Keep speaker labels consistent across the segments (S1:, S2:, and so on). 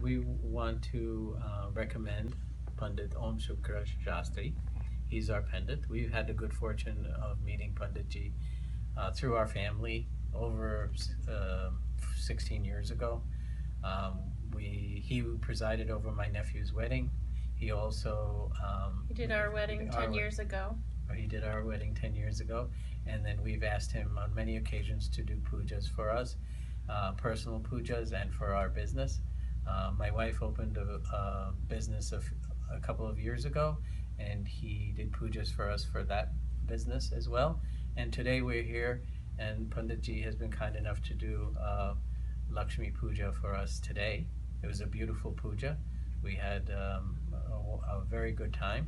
S1: We want to recommend Pandit Om Shukra Shastri. He's our Pandit. We've had the good fortune of meeting Panditji through our family over 16 years ago. He presided over my nephew's wedding. He also
S2: He did our wedding 10 years ago.
S1: He did our wedding 10 years ago, and then we've asked him on many occasions to do pujas for us, personal pujas, and for our business. My wife opened a business a couple of years ago, and he did pujas for us for that business as well. And today we're here, and Panditji has been kind enough to do Lakshmi Puja for us today. It was a beautiful puja. We had a very good time.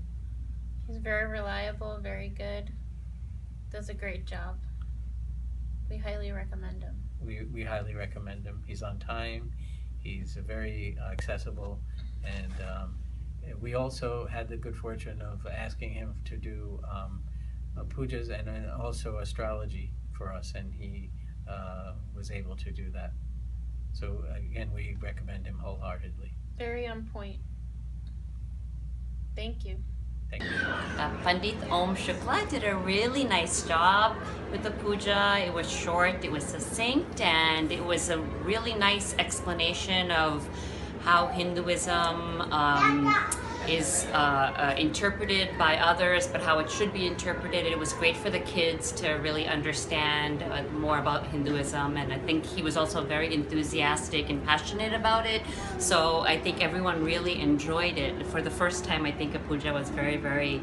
S2: He's very reliable, very good, does a great job. We highly recommend him.
S1: We highly recommend him. He's on time, he's very accessible, and we also had the good fortune of asking him to do pujas and also astrology for us, and he was able to do that. So again, we recommend him wholeheartedly.
S2: Very on point. Thank you.
S1: Thank you.
S3: Pandit Om Shukla did a really nice job with the puja. It was short, it was succinct, and it was a really nice explanation of how Hinduism is interpreted by others, but how it should be interpreted. It was great for the kids to really understand more about Hinduism, and I think he was also very enthusiastic and passionate about it. So I think everyone really enjoyed it. For the first time, I think a puja was very, very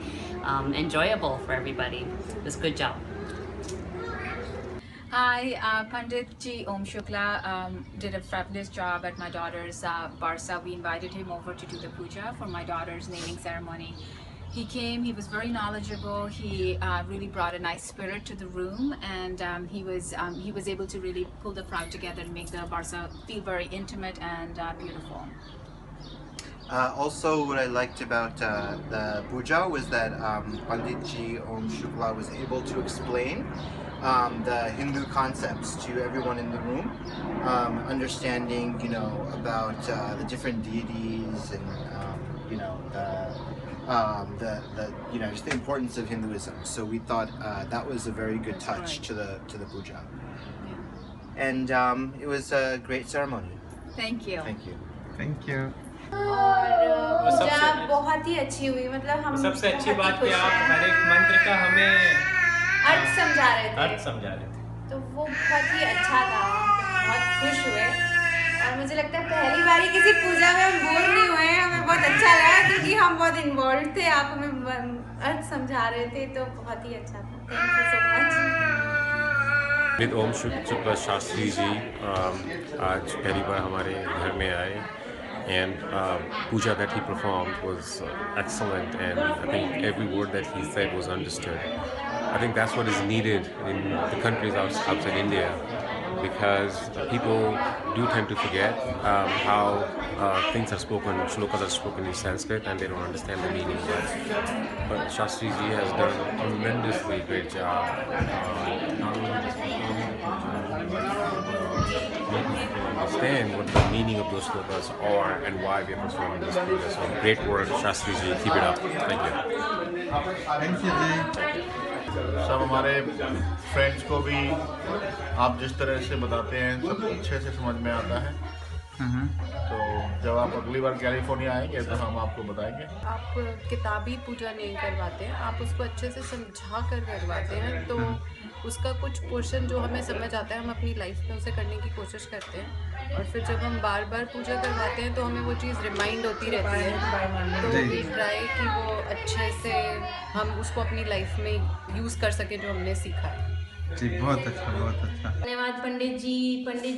S3: enjoyable for everybody. It was a good job.
S4: Hi, Pandit Ji Om Shukla did a fabulous job at my daughter's Barsa. We invited him over to do the puja for my daughter's naming ceremony. He came, he was very knowledgeable, he really brought a nice spirit to the room, and he was able to really pull the crowd together and make the Barsa feel very intimate and beautiful.
S5: Also, what I liked about the puja was that Pandit Ji Om Shukla was able to explain the Hindu concepts to everyone in the room, understanding, about the different deities and, just the importance of Hinduism. So we thought that was a very good touch to the puja, and it was a great ceremony.
S4: Thank you.
S5: Thank you.
S6: Thank you.
S7: और पूजा बहुत ही अच्छी हुई, मतलब हम
S1: सबसे अच्छी बात कि आप हर एक मंत्र का हमें
S7: अर्थ समझा रहे
S1: थे,
S7: तो वो बहुत ही अच्छा था, बहुत खुश हुए। और मुझे लगता है पहली बारी किसी पूजा में हम बोर नहीं हुए, हमें बहुत अच्छा लगा क्योंकि हम बहुत इन्वॉल्व थे, आप हमें अर्थ समझा रहे थे, तो बहुत ही अच्छा था। Thank you so much.
S8: Pandit Om Shukla Shastri ji आज पहली बार हमारे घर में आए, and puja that he performed was excellent, and I think every word that he said was understood. I think that's what is needed in the countries outside India, because people do tend to forget how things are spoken, shlokas are spoken in Sanskrit, and they don't understand the meaning. But Shastri ji has done a tremendously great job, not only just making people understand what the meaning of those shlokas are and why we are performing this puja. So great work, Shastri ji. Keep it up. Thank you.
S6: Thank you जी।
S9: सब हमारे friends को भी आप जिस तरह से बताते हैं सब अच्छे से समझ में आता है। तो जब आप अगली बार कैलिफोर्निया आएंगे तो हम आपको बताएंगे।
S10: आप किताबी पूजा नहीं करवाते हैं, आप उसको अच्छे से समझा कर करवाते हैं, तो उसका कुछ पोर्शन जो हमें समझ आता है हम अपनी लाइफ में उसे करने की कोशिश करते हैं, और फिर जब हम बार बार पूजा करवाते हैं तो हमें वो चीज़ रिमाइंड होती रहती है, तो वी ट्राई कि वो अच्छे से हम उसको अपनी लाइफ में यूज़ कर सकें जो हमने सीखा है।
S6: जी बहुत अच्छा, बहुत अच्छा।
S7: धन्यवाद पंडित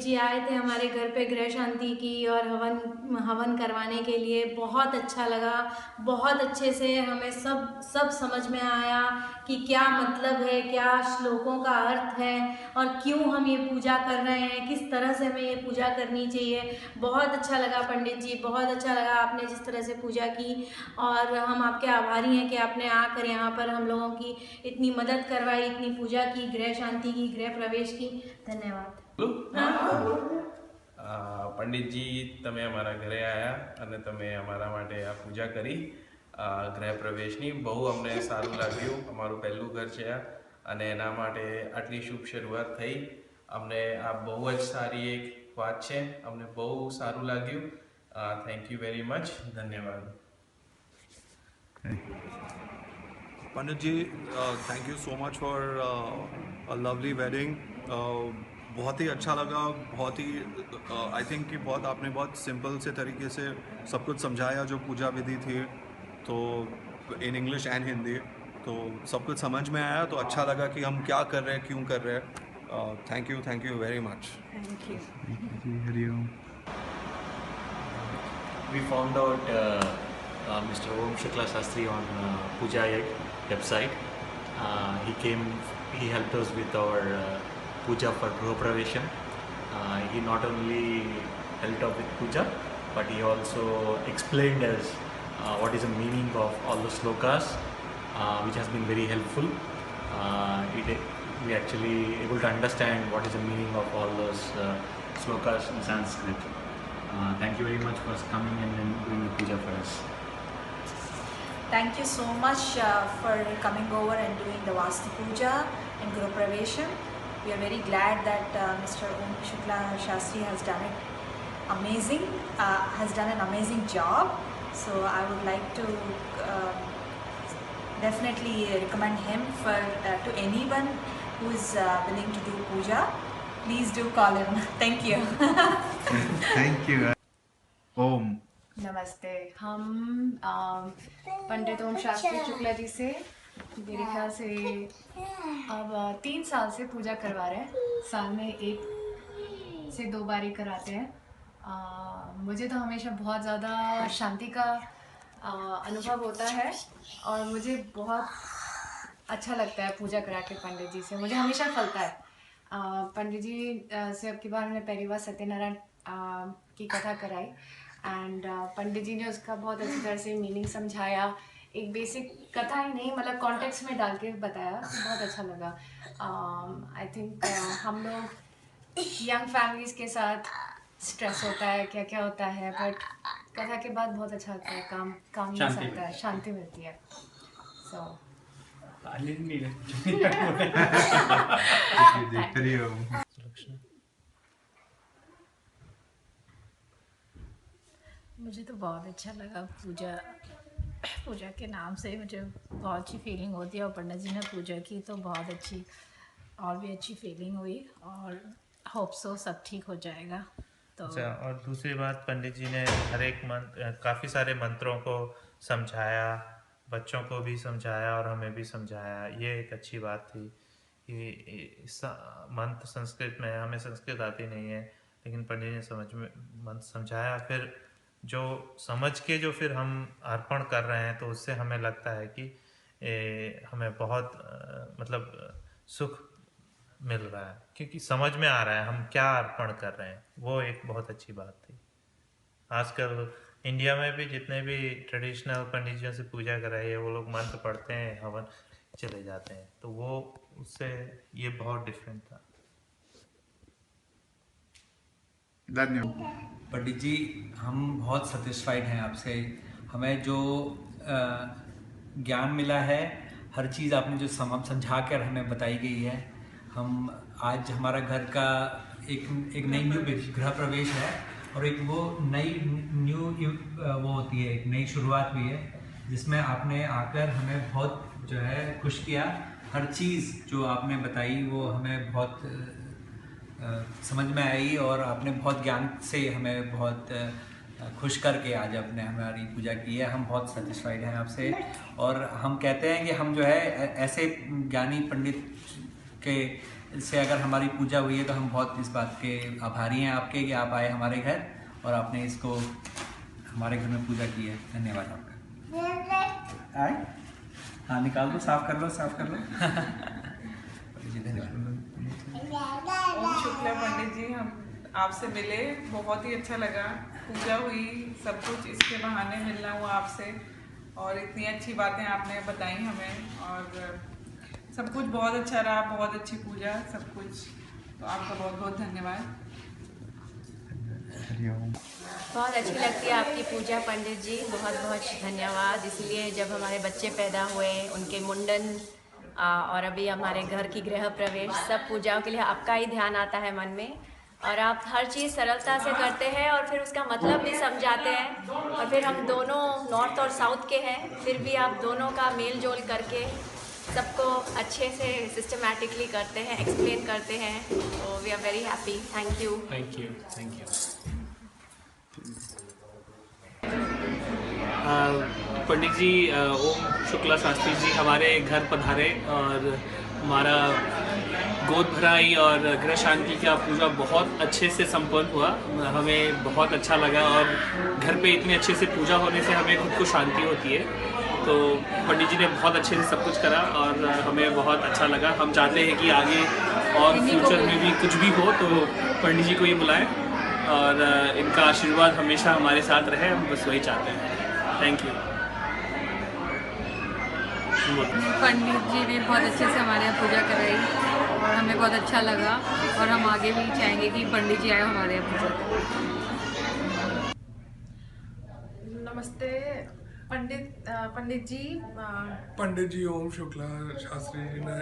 S7: जी आए थे हमारे घर पे ग्रह शांति की और हवन करवाने के लिए। बहुत अच्छा लगा, बहुत अच्छे से हमें सब समझ में आया कि क्या मतलब है, क्या श्लोकों का अर्थ है और क्यों हम ये पूजा कर रहे हैं, किस तरह से हमें ये पूजा करनी चाहिए। बहुत अच्छा लगा पंडित जी, बहुत अच्छा लगा आपने जिस तरह से पूजा की, और हम आपके आभारी हैं कि आपने आकर यहाँ पर हम लोगों की इतनी मदद करवाई, इतनी पूजा की, गृह शांति की, गृह प्रवेश की। धन्यवाद।
S11: પંડિતજી તમે અમારા ઘરે આવ્યા અને તમે અમારા માટે આ પૂજા કરી ગૃહ પ્રવેશની બહુ અમને સારું લાગ્યું. અમારું પહેલું ઘર છે આ અને એના માટે આટલી શુભ શરૂઆત થઈ. અમને આ બહુ જ સારી એક વાત છે. અમને બહુ સારું લાગ્યું. Thank you very much. ધન્યવાદ.
S12: Pandit ji, thank you so much for a lovely wedding. बहुत ही अच्छा लगा. बहुत ही आई थिंक कि बहुत आपने बहुत सिंपल से तरीके से सब कुछ समझाया जो पूजा विधि थी, तो इन इंग्लिश एंड हिंदी, तो सब कुछ समझ में आया. तो अच्छा लगा कि हम क्या कर रहे हैं, क्यों कर रहे हैं. Thank you very much.
S4: Thank you.
S6: Hariom.
S13: We found out Mr. Om Shukla Shastri on Puja Egg website. He helped us with our puja for Gruha Pravesham. He not only helped out with puja, but he also explained us what is the meaning of all the slokas, which has been very helpful. We actually able to understand what is the meaning of all those slokas in Sanskrit. Thank you very much for coming and doing the puja for us.
S14: Thank you so much for coming over and doing the Vastu Puja and Guru Pravesham. We are very glad that Mr. Om Shukla Shastri has done it amazing, has done an amazing job. So I would like to definitely recommend him for to anyone who is willing to do puja. Please do call him. Thank you.
S6: Thank you. Om.
S4: नमस्ते. हम पंडित ओम शास्त्री शुक्ला जी से मेरे ख्याल से अब 3 साल से पूजा करवा रहे हैं. साल में 1 से 2 बार ही कराते हैं. मुझे तो हमेशा बहुत ज़्यादा शांति का अनुभव होता है और मुझे बहुत अच्छा लगता है पूजा करा के पंडित जी से. मुझे हमेशा फलता है. पंडित जी से अब की बार हमने पहली बार सत्यनारायण की कथा कराई एंड पंडित जी ने उसका बहुत अच्छी तरह से मीनिंग समझाया. एक बेसिक कथा ही नहीं, मतलब कॉन्टेक्स्ट में डाल के बताया. बहुत अच्छा लगा. आई थिंक हम लोग यंग फैमिलीज़ के साथ स्ट्रेस होता है, क्या क्या होता है, बट कथा के बाद बहुत अच्छा लगता है. काम मिल सकता है, शांति मिलती है. सो
S6: हरिओम.
S15: मुझे तो बहुत अच्छा लगा. पूजा के नाम से मुझे बहुत अच्छी फीलिंग होती है और पंडित जी ने पूजा की तो बहुत अच्छी और भी अच्छी फीलिंग हुई और होप सो सब ठीक हो जाएगा. तो
S16: अच्छा, और दूसरी बात पंडित जी ने हर एक मंत्र, काफ़ी सारे मंत्रों को समझाया, बच्चों को भी समझाया और हमें भी समझाया. ये एक अच्छी बात थी कि मंत्र संस्कृत में, हमें संस्कृत आती नहीं है, लेकिन पंडित ने मंत्र समझाया. फिर जो समझ के जो फिर हम अर्पण कर रहे हैं तो उससे हमें लगता है कि हमें बहुत मतलब सुख मिल रहा है, क्योंकि समझ में आ रहा है हम क्या अर्पण कर रहे हैं. वो एक बहुत अच्छी बात थी. आजकल इंडिया में भी जितने भी ट्रेडिशनल पंडितों से पूजा कराई है वो लोग मंत्र पढ़ते हैं, हवन चले जाते हैं, तो वो उससे ये बहुत डिफरेंट था.
S6: धन्यवाद.
S17: पंडित जी, हम बहुत सेटिस्फाइड हैं आपसे. हमें जो ज्ञान मिला है, हर चीज़ आपने जो समझा कर हमें बताई गई है, हम आज हमारा घर का एक नई न्यू गृह प्रवेश है और एक वो नई वो होती है, एक नई शुरुआत हुई है जिसमें आपने आकर हमें बहुत जो है खुश किया. हर चीज़ जो आपने बताई वो हमें बहुत समझ में आई और आपने बहुत ज्ञान से हमें बहुत खुश करके आज आपने हमारी पूजा की है. हम बहुत सेटिस्फाइड हैं आपसे और हम कहते हैं कि हम जो है ऐसे ज्ञानी पंडित के से अगर हमारी पूजा हुई है तो हम बहुत इस बात के आभारी हैं आपके कि आप आए हमारे घर और आपने इसको हमारे घर में पूजा की है. धन्यवाद आपका. आए, हाँ निकाल दो, साफ कर लो. जी धन्यवाद.
S18: ओम शुक्ला पंडित जी, हम आपसे मिले, बहुत ही अच्छा लगा. पूजा हुई, सब कुछ इसके बहाने मिलना हुआ आपसे और इतनी अच्छी बातें आपने बताई हमें और सब कुछ बहुत अच्छा रहा. बहुत अच्छी पूजा, सब कुछ. तो आपका बहुत बहुत धन्यवाद.
S6: हरिओम।
S19: बहुत अच्छी लगती है आपकी पूजा पंडित जी, बहुत बहुत धन्यवाद। इसलिए जब हमारे बच्चे पैदा हुए, उनके मुंडन और अभी हमारे घर की गृह प्रवेश, सब पूजाओं के लिए आपका ही ध्यान आता है मन में, और आप हर चीज़ सरलता से करते हैं और फिर उसका मतलब भी समझाते हैं। और फिर हम दोनों नॉर्थ और साउथ के हैं, फिर भी आप दोनों का मेल जोल करके सबको अच्छे से सिस्टमैटिकली करते हैं, एक्सप्लेन करते हैं। तो we are very happy. Thank you.
S20: Thank you, thank you. Pandit ji Om Shukla Shastri ji हमारे घर पधारे और हमारा गोद भराई और गृह शांति का पूजा बहुत अच्छे से संपन्न हुआ। हमें बहुत अच्छा लगा और घर पे इतने अच्छे से पूजा होने से हमें खुद को शांति होती है। तो पंडित जी ने बहुत अच्छे से सब कुछ करा और हमें बहुत अच्छा लगा। हम चाहते हैं कि आगे और फ्यूचर में भी कुछ भी हो तो पंडित जी को ही बुलाएं और इनका आशीर्वाद हमेशा हमारे साथ रहे, हम बस वही चाहते हैं। Thank you.
S10: पंडित जी ने बहुत अच्छे से हमारे यहाँ पूजा कराई और हमें बहुत अच्छा लगा और हम आगे भी चाहेंगे कि पंडित जी आए हमारे यहाँ पूजा।
S21: नमस्ते पंडित जी।
S22: पंडित जी ओम शुक्ला शास्त्री जी ने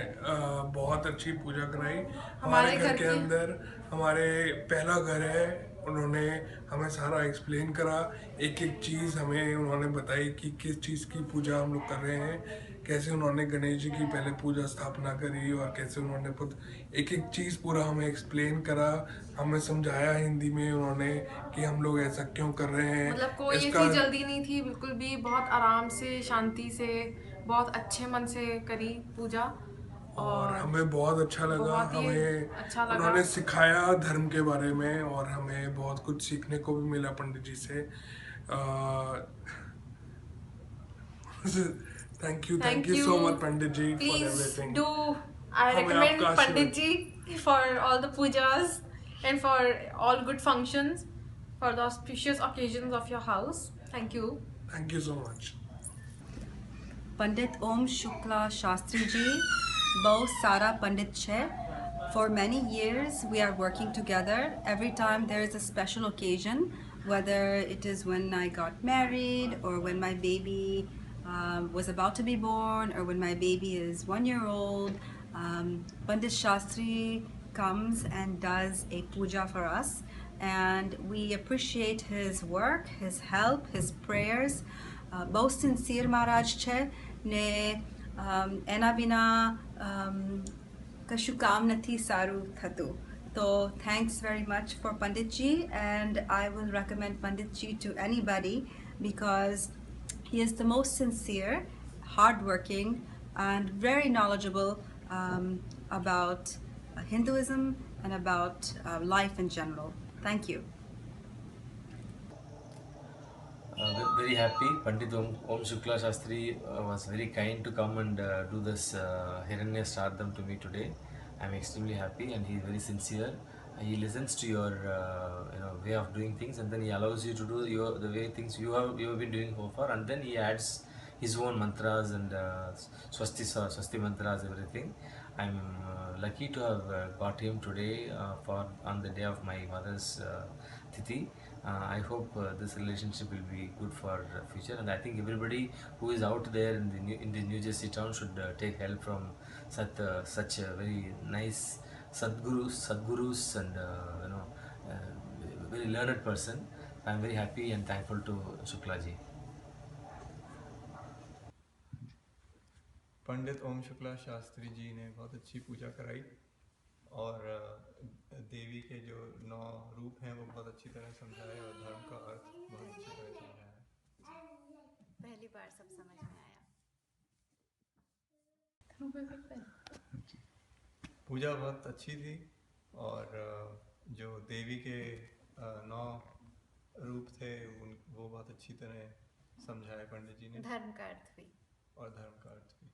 S22: बहुत अच्छी पूजा कराई। हमारे घर के अंदर हमारे पहला घर है, उन्होंने हमें सारा एक्सप्लेन करा, एक एक चीज़ हमें उन्होंने बताई कि किस चीज़ की पूजा हम लोग कर रहे हैं, कैसे उन्होंने गणेश जी की पहले पूजा स्थापना करी और कैसे उन्होंने खुद एक एक चीज़ पूरा हमें एक्सप्लेन करा, हमें समझाया हिंदी में उन्होंने कि हम लोग ऐसा क्यों कर रहे हैं।
S21: मतलब कोई ऐसी जल्दी नहीं थी, बिल्कुल भी बहुत आराम से, शांति से, बहुत अच्छे मन से करी पूजा
S22: और हमें बहुत अच्छा लगा। हमें
S21: अच्छा लगा।
S22: उन्होंने सिखाया धर्म के बारे में और हमें बहुत कुछ सीखने को भी मिला पंडित जी से। Thank you so much Pandit ji for everything.
S21: I recommend Pandit ji for all the pujas and for all good functions, for the auspicious occasions of your house. Thank you.
S22: Thank you so much.
S23: Pandit Om Shukla Shastri ji, both Sara Pandit Che. For many years we are working together. Every time there is a special occasion, whether it is when I got married or when my baby was about to be born or when my baby is 1 year old, Pandit Shastri comes and does a puja for us, and we appreciate his work, his help, his prayers. Both sincere Maharaj Che ne ena bina kashu kam nathi saru thatu. So thanks very much for Pandit ji, and I will recommend Pandit ji to anybody because he is the most sincere, hardworking, and very knowledgeable about Hinduism and about life in general. Thank you.
S24: Very happy. Pandit Om Shukla Shastri was very kind to come and do this Hiranya Shraddham to me today. I'm extremely happy, and he's very sincere. He listens to your way of doing things, and then he allows you to do the way things you have been doing so far, and then he adds his own mantras and swasti mantras, everything. I'm lucky to have got him today on the day of my mother's Tithi. I hope this relationship will be good for future, and I think everybody who is out there in the New Jersey town should take help from such a very nice Sadgurus and very learned person. I'm very happy and thankful to Shukla ji.
S12: पंडित ओम शुक्ला शास्त्री जी ने बहुत अच्छी पूजा कराई और देवी के जो 9 रूप हैं वो बहुत अच्छी तरह समझाए और धर्म का अर्थ बहुत अच्छी तरह समझाया।
S19: पहली बार सब समझ में आया।
S12: पूजा बहुत अच्छी थी और जो देवी के 9 रूप थे वो बहुत अच्छी तरह समझाए पंडित जी ने।
S19: धर्म का अर्थ भी
S12: और धर्म का अर्थ भी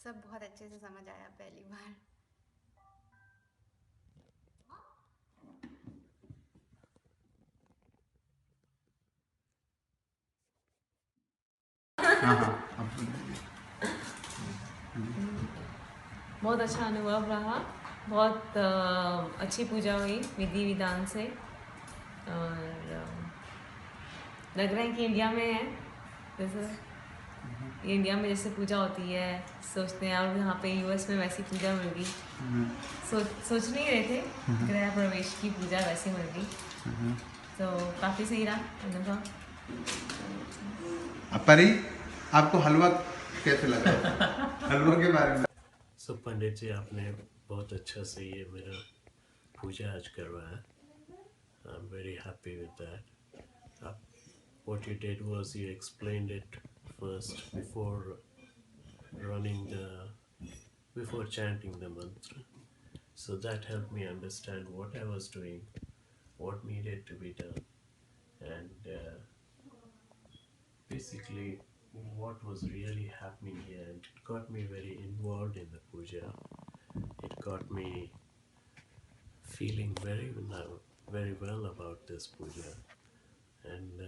S19: सब बहुत अच्छे से समझ आया पहली बार।
S25: बहुत अच्छा अनुभव रहा, बहुत अच्छी पूजा हुई विधि विधान से,
S1: और लग रहा है कि इंडिया में है, जैसे इंडिया में जैसे पूजा होती है सोचते हैं, और यहाँ पे यूएस में वैसी पूजा मिल गई। सोच नहीं रहे थे गृह प्रवेश की पूजा वैसी मिल गई, तो काफ़ी सही रहा अनुभव।
S6: परी, आपको हलवा कैसे लगा? हलवा के बारे में।
S2: पंडित जी, आपने बहुत अच्छा से ये मेरा पूजा आज करवाया। I am very happy with that. What you did was you explained it first before chanting the mantra. So that helped me understand what I was doing, what needed to be done, and basically what was really happening here. And it got me very involved in the puja. It got me feeling very well about this puja, and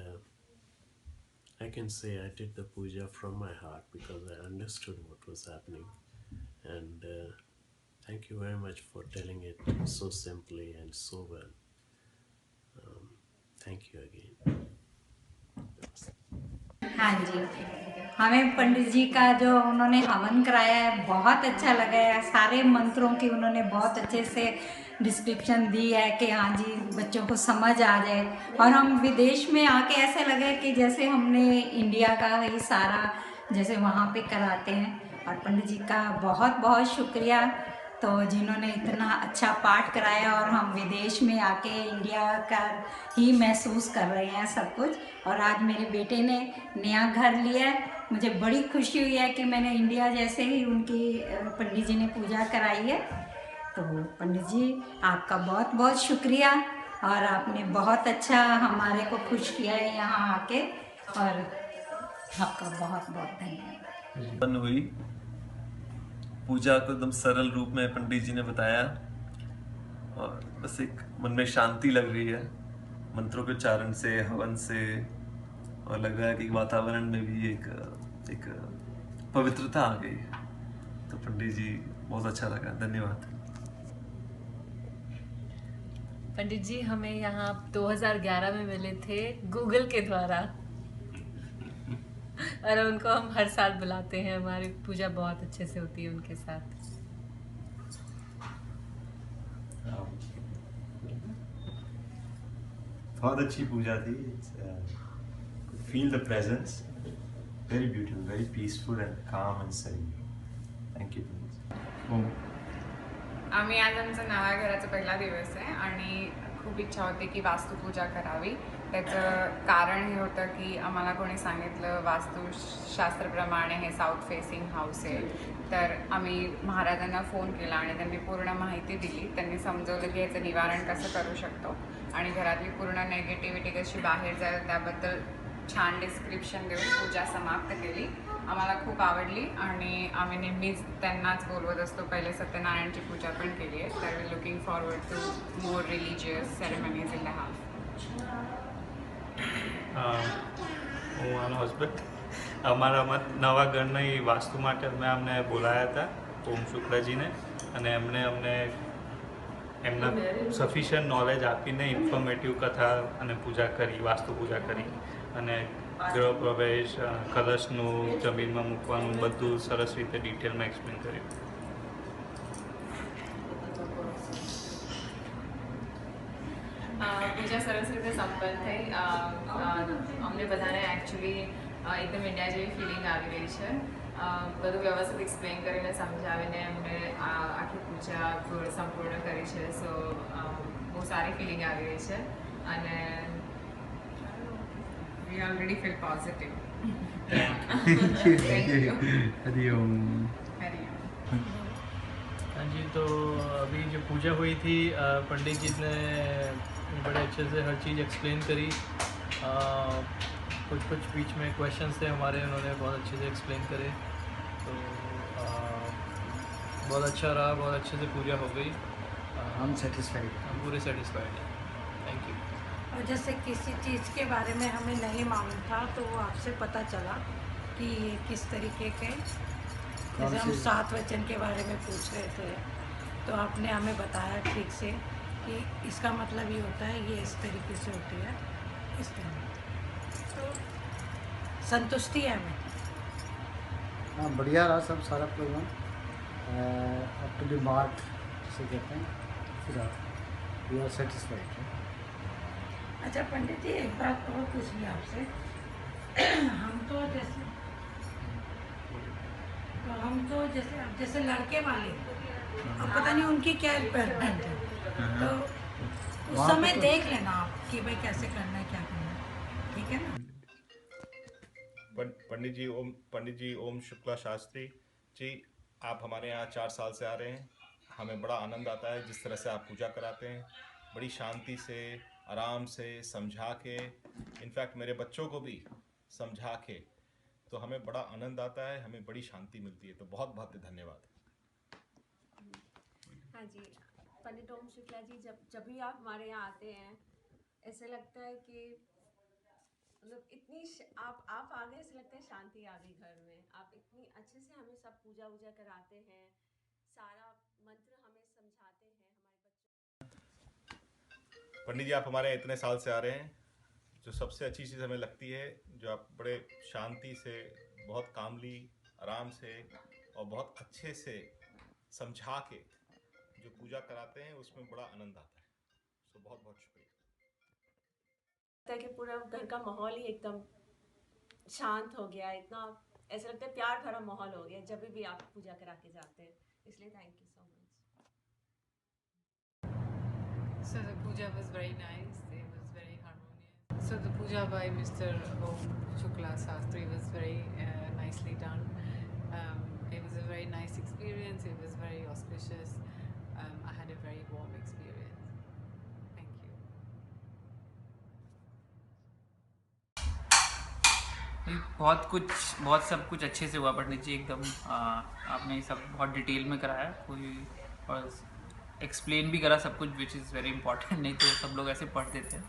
S2: I can say I did the puja from my heart because I understood what was happening, and thank you very much for telling it so simply and so well. Thank you again.
S3: हाँ जी, हमें पंडित जी का जो उन्होंने हवन कराया है बहुत अच्छा लगा है। सारे मंत्रों की उन्होंने बहुत अच्छे से डिस्क्रिप्शन दी है कि हाँ जी बच्चों को समझ आ जाए, और हम विदेश में आके ऐसे लगे कि जैसे हमने इंडिया का ही सारा जैसे वहाँ पे कराते हैं। और पंडित जी का बहुत बहुत शुक्रिया, तो जिन्होंने इतना अच्छा पाठ कराया, और हम विदेश में आके इंडिया का ही महसूस कर रहे हैं सब कुछ। और आज मेरे बेटे ने नया घर लिया है, मुझे बड़ी खुशी हुई है कि मैंने इंडिया जैसे ही उनकी पंडित जी ने पूजा कराई है। तो पंडित जी आपका बहुत बहुत शुक्रिया, और आपने बहुत अच्छा हमारे को खुश किया है यहाँ आके, और आपका बहुत बहुत धन्यवाद।
S5: बन हुई पूजा को एकदम सरल रूप में पंडित जी ने बताया, और बस एक मन में शांति लग रही है मंत्रों के उच्चारण से, हवन से, और लग रहा है कि वातावरण में भी एक पवित्रता आ गई है। तो पंडित जी बहुत अच्छा लगा, धन्यवाद।
S1: पंडित जी हमें यहाँ 2011 में मिले थे गूगल के द्वारा, और उनको हम हर साल बुलाते हैं, हमारी पूजा बहुत अच्छे से होती है उनके साथ।
S25: बहुत अच्छी पूजा थी। Feel the presence, very beautiful, very peaceful and calm and serene. Thank you.
S26: आम्ही आज आमचा नव्या घराचा पहिला दिवस आहे आणि खूप इच्छा होती की वास्तुपूजा करावी। त्याचं कारण हे होतं की आम्हाला कोणी सांगितलं वास्तुशास्त्रप्रमाणे हे साऊथ फेसिंग हाऊस आहे, तर आम्ही महाराजांना फोन केला आणि त्यांनी पूर्ण माहिती दिली। त्यांनी समजवलं की याचं निवारण कसं करू शकतो आणि घरातली पूर्ण नेगेटिव्हिटी कशी बाहेर जाईल त्याबद्दल छान डिस्क्रिप्शन देऊन पूजा समाप्त केली। आम्हाला खूप आवडली आणि आम्ही नेहमीच त्यांनाच बोलवत असतो। पहिले सत्यनारायणची पूजा पण केली आहे, तर we looking forward to more religious ceremonies in the house.
S27: હું આનો હસબન્ડ અમારા નવા ઘરની વાસ્તુ માટે મેં અમને બોલાયા હતા ઓમ શુક્લાજીને, અને એમણે અમને એમના સફિશિયન્ટ નોલેજ આપીને ઇન્ફોર્મેટિવ કથા અને પૂજા કરી, વાસ્તુ પૂજા કરી, અને ગૃહ પ્રવેશ, કલશનું જમીનમાં મૂકવાનું બધું સરસ રીતે ડિટેલમાં એક્સપ્લેન કર્યું।
S1: પૂજા સરસ રીતે સંપન્ન થઈ। અમને બધાને એકચ્યુઅલી એકદમ ઇન્ડિયા જેવી ફિલિંગ આવી રહી છે। બધું વ્યવસ્થિત એક્સપ્લેન કરીને સમજાવીને અમને આખી પૂજા સંપૂર્ણ કરી છે। સો બહુ સારી ફિલિંગ આવી રહી છે, અને
S26: we already feel positive.
S6: Hari Om.
S28: हाँ जी, तो अभी जो पूजा हुई थी पंडित जी ने बड़े अच्छे से हर चीज़ एक्सप्लेन करी। कुछ बीच में क्वेश्चंस थे हमारे, उन्होंने बहुत अच्छे से एक्सप्लेन करे, तो बहुत अच्छा रहा, बहुत अच्छे से पूजा हो गई।
S17: हम सेटिस्फाइड,
S28: हम पूरे सेटिस्फाइड हैं। Thank you.
S29: और जैसे किसी चीज़ के बारे में हमें नहीं मालूम था तो वो आपसे पता चला कि ये किस तरीके के, जैसे हम 7 वचन के बारे में पूछ रहे थे तो आपने हमें बताया ठीक से कि इसका मतलब ये होता है, ये इस तरीके से होती है, इस तरह। तो संतुष्टि है हमें।
S4: हाँ, बढ़िया रहा सब सारा program, up to the mark से कहते हैं, फिर वी आर सेटिस्फाइड।
S29: अच्छा पंडित जी, एक बात और पूछनी आपसे। हम तो जैसे लड़के वाले, अब पता नहीं उनकी क्या रिक्वायरमेंट है, तो उस समय देख लेना आप कि भाई कैसे करना है, क्या करना है, ठीक है ना।
S7: पंडित जी ओम शुक्ला शास्त्री जी, आप हमारे यहाँ 4 साल से आ रहे हैं। हमें बड़ा आनंद आता है जिस तरह से आप पूजा कराते हैं, बड़ी शांति से, आराम से, समझा के, इनफैक्ट मेरे बच्चों को भी समझा के, तो हमें बड़ा आनंद आता है, हमें बड़ी शांति मिलती है। तो बहुत बहुत धन्यवाद।
S19: हाँ जी, पंडित ओम शुक्ला जी, जब भी आप हमारे यहाँ आते हैं, ऐसे लगता है कि मतलब इतनी आप आ गए, ऐसे लगता है शांति आ गई घर में। आप इतनी अच्छे से हमें सब पूजा वूजा कराते हैं, सारा मंत्र हमें समझाते हैं हमारे बच्चों।
S7: पंडित जी, आप हमारे यहाँ इतने साल से आ रहे हैं, जो सबसे अच्छी चीज़ हमें लगती है, जो आप बड़े शांति से, बहुत कामली, आराम से और बहुत अच्छे से समझा के जो पूजा कराते हैं, उसमें बड़ा आनंद आता है। सो बहुत बहुत शुक्रिया।
S19: कि पूरा घर का माहौल ही एकदम शांत हो गया, इतना ऐसा लगता है प्यार भरा माहौल हो गया जब भी आप पूजा करा के जाते हैं, इसलिए thank you so much.
S10: So the puja was very nice. It was very harmonious. So the puja by Mr. Om Shukla Shastri was very nicely done. It was a very nice experience. It was very auspicious. I had a very warm experience. Thank you.
S8: बहुत सब कुछ अच्छे से हुआ पंडित जी, एकदम आपने सब बहुत डिटेल में कराया, कोई और एक्सप्लेन भी करा सब कुछ, विच इज़ वेरी इंपॉर्टेंट। नहीं तो सब लोग ऐसे पढ़ देते हैं,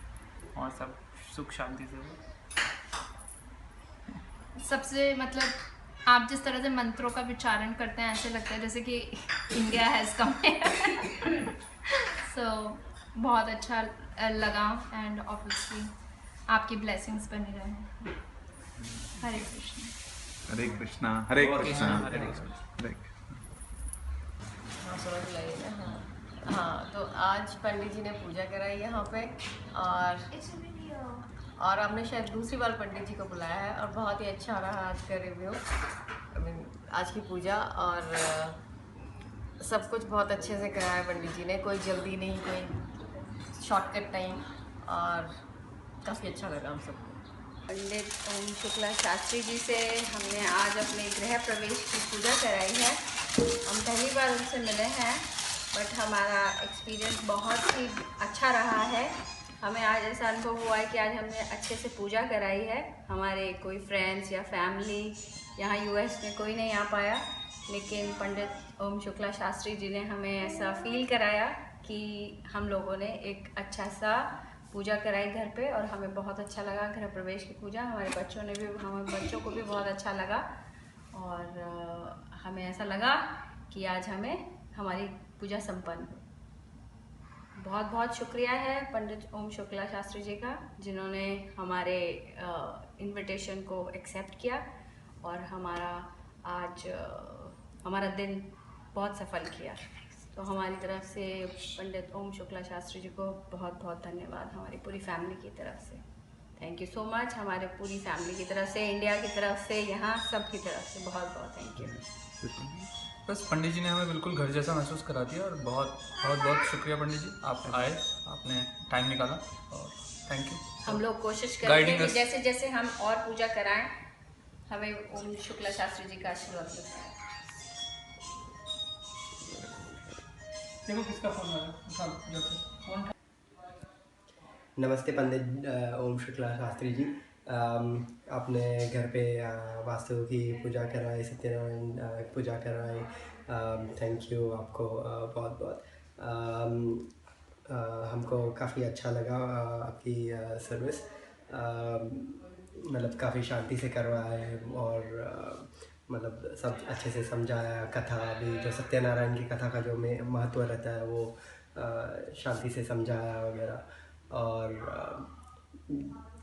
S8: और सब सुख शांति से हुआ।
S9: सबसे मतलब आप जिस तरह से मंत्रों का विचारण करते हैं, ऐसे लगता है जैसे कि इंडिया हैज़ कम। सो बहुत अच्छा लगा, एंड ऑब्वियसली आपकी ब्लेसिंग्स बनी रहे। हरे कृष्ण।
S11: हरे कृष्णा। हरे कृष्णा। हरे कृष्णा।
S19: हाँ, तो आज पंडित जी ने पूजा कराई यहाँ पे, और हमने शायद दूसरी बार पंडित जी को बुलाया है, और बहुत ही अच्छा रहा आज का रिव्यू, आज की पूजा, और सब कुछ बहुत अच्छे से कराया पंडित जी ने, कोई जल्दी नहीं, कोई शॉर्टकट नहीं, और काफ़ी अच्छा लगा हम सबको। पंडित ओम शुक्ला शास्त्री जी से हमने आज अपने गृह प्रवेश की पूजा कराई है। हम पहली बार उनसे मिले हैं, बट हमारा एक्सपीरियंस बहुत ही अच्छा रहा है। हमें आज ऐसा अनुभव हुआ है कि आज हमने अच्छे से पूजा कराई है। हमारे कोई फ्रेंड्स या फैमिली यहाँ यूएस में कोई नहीं आ पाया, लेकिन पंडित ओम शुक्ला शास्त्री जी ने हमें ऐसा फील कराया कि हम लोगों ने एक अच्छा सा पूजा कराई घर पे, और हमें बहुत अच्छा लगा गृह प्रवेश की पूजा। हमारे बच्चों को भी बहुत अच्छा लगा, और हमें ऐसा लगा कि आज हमारी पूजा संपन्न हुई। बहुत बहुत शुक्रिया है पंडित ओम शुक्ला शास्त्री जी का, जिन्होंने हमारे इनविटेशन को एक्सेप्ट किया, और हमारा दिन बहुत सफल किया। तो हमारी तरफ से पंडित ओम शुक्ला शास्त्री जी को बहुत बहुत धन्यवाद, हमारी पूरी फैमिली की तरफ से। थैंक यू सो मच, हमारे पूरी फैमिली की तरफ से, इंडिया की तरफ से, यहाँ सब की तरफ से बहुत बहुत थैंक यू।
S8: बस पंडित जी ने हमें बिल्कुल घर जैसा महसूस करा दिया, और बहुत बहुत बहुत शुक्रिया पंडित जी, आप आए, आपने टाइम निकाला, और थैंक यू।
S19: हम लोग कोशिश करेंगे कि जैसे जैसे हम और पूजा कराएं, हमें ओम शुक्ला शास्त्री जी का आशीर्वाद मिले।
S8: देखो किसका फोन आ रहा है।
S13: नमस्ते पंडित ओम शुक्ला शास्त्री जी, आपने घर पे वास्तु की पूजा कराई, सत्यनारायण पूजा कराई, थैंक यू आपको बहुत बहुत। हमको काफ़ी अच्छा लगा आपकी सर्विस, मतलब काफ़ी शांति से करवाए, और मतलब सब अच्छे से समझाया। कथा भी, जो सत्यनारायण की कथा का जो महत्व रहता है, वो शांति से समझाया वगैरह। और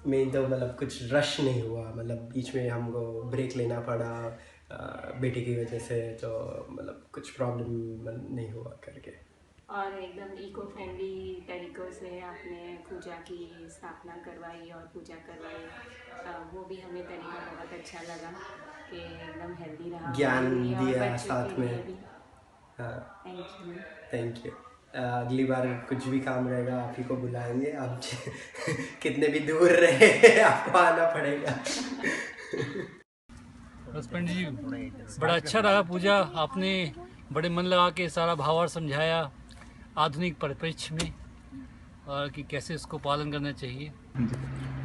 S13: मेन तो मतलब कुछ रश नहीं हुआ, मतलब बीच में हमको ब्रेक लेना पड़ा बेटी की वजह से, तो मतलब कुछ प्रॉब्लम नहीं हुआ करके।
S14: और एकदम इको फ्रेंडली तरीक़ों से आपने पूजा की स्थापना करवाई और पूजा करवाई, वो भी हमें तरीका बहुत अच्छा लगा कि एकदम हेल्दी रहा,
S13: ज्ञान
S14: और
S13: दिया
S14: बच्चों
S13: साथ
S14: के लिए
S13: में।
S14: भी।
S13: हाँ,
S14: थैंक यू।
S13: अगली बार कुछ भी काम रहेगा आप ही को बुलाएंगे, आप कितने भी दूर रहे आपको आना पड़ेगा।
S15: बस पंडित जी, बड़ा अच्छा रहा पूजा, आपने बड़े मन लगा के सारा भावार्थ समझाया आधुनिक परिप्रेक्ष्य में, और कि कैसे इसको पालन करना चाहिए।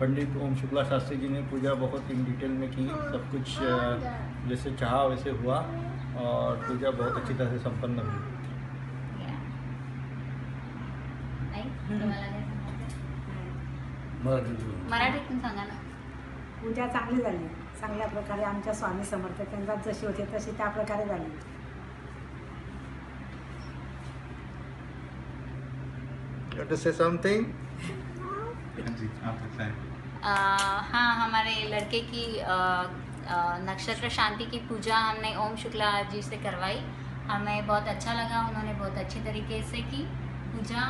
S16: पंडित ओम शुक्ला शास्त्री जी ने पूजा बहुत इन डिटेल में की, सब कुछ जैसे चाहा वैसे हुआ, और पूजा बहुत अच्छी तरह से संपन्न हुई।
S18: मराठीतून सांगा ना।
S29: पूजा चांगली झाली, चांगल्या प्रकारे आमच्या स्वामी समर्थ केंद्रात जशी होती तशी त्या प्रकारे झाली।
S6: You want to say something?
S18: हाँ, हमारे लड़के की नक्षत्र शांति की पूजा हमने ओम शुक्ला जी से करवाई, हमें बहुत अच्छा लगा, उन्होंने बहुत अच्छी तरीके से की पूजा।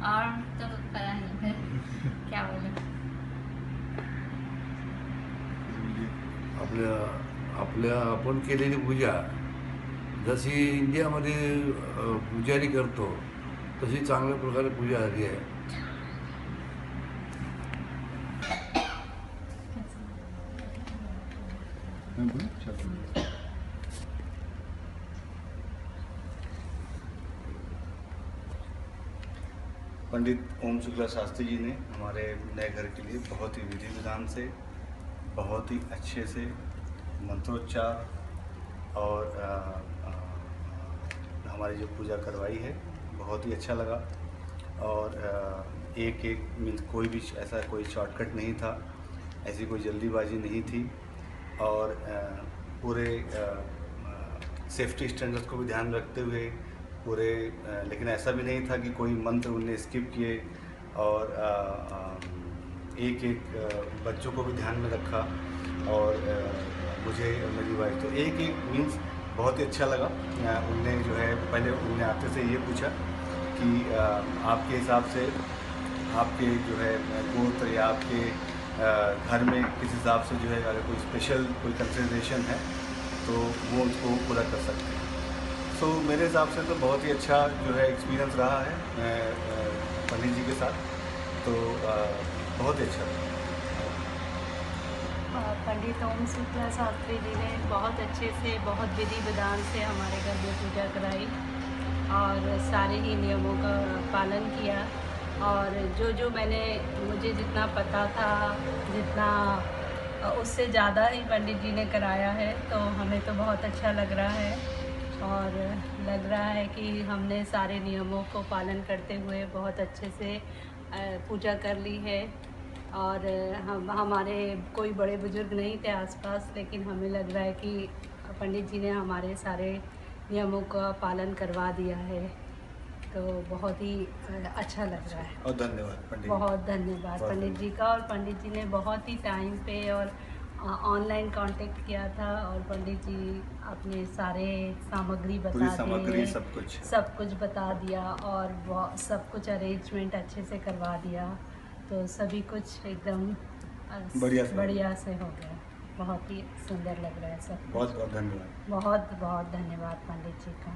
S18: और तो पता नहीं है क्या बोलूं।
S20: आपण केलेली पूजा जशी इंडियामध्ये पुजारी करतो तशी चांगल्या प्रकारे पूजा झाली आहे।
S12: पंडित ओम शुक्ला शास्त्री जी ने हमारे नए घर के लिए बहुत ही विधि विधान से, बहुत ही अच्छे से मंत्रोच्चार और हमारी जो पूजा करवाई है बहुत ही अच्छा लगा। और एक मीन्स कोई भी ऐसा कोई शॉर्टकट नहीं था, ऐसी कोई जल्दीबाजी नहीं थी, और पूरे सेफ्टी स्टैंडर्ड्स को भी ध्यान रखते हुए पूरे, लेकिन ऐसा भी नहीं था कि कोई मंत्र उनने स्किप किए, और एक बच्चों को भी ध्यान में रखा, और मुझे और मेरी वाइफ तो एक मीन्स बहुत ही अच्छा लगा। उनने जो है पहले उनने आते से ये पूछा कि आपके हिसाब से आपके जो है गोत्र या आपके घर में किस हिसाब से जो है अगर कोई स्पेशल कोई कंसिडरेशन है तो वो उसको पूरा कर सकते हैं। सो मेरे हिसाब से तो बहुत ही अच्छा जो है एक्सपीरियंस रहा है पंडित जी के साथ, तो बहुत ही अच्छा रहा।
S14: पंडित ओम शुक्ला शास्त्री जी ने बहुत अच्छे से, बहुत विधि विधान से हमारे घर में पूजा कराई और सारे ही नियमों का पालन किया। और जो मुझे जितना पता था, जितना उससे ज़्यादा ही पंडित जी ने कराया है, तो हमें तो बहुत अच्छा लग रहा है। और लग रहा है कि हमने सारे नियमों को पालन करते हुए बहुत अच्छे से पूजा कर ली है। और हमारे कोई बड़े बुजुर्ग नहीं थे आसपास, लेकिन हमें लग रहा है कि पंडित जी ने हमारे सारे नियमों का पालन करवा दिया है, तो बहुत ही अच्छा लग रहा है।
S12: और धन्यवाद पंडित,
S14: बहुत धन्यवाद पंडित जी का। और पंडित जी ने बहुत ही टाइम पे और ऑनलाइन कांटेक्ट किया था, और पंडित जी अपने सारे सामग्री बता दिए, सब कुछ बता दिया, और सब कुछ अरेंजमेंट अच्छे से करवा दिया, तो सभी कुछ एकदम बढ़िया से हो गया। बहुत ही सुंदर लग रहा है सब।
S12: बहुत बहुत धन्यवाद।
S14: बहुत बहुत धन्यवाद पंडित जी का।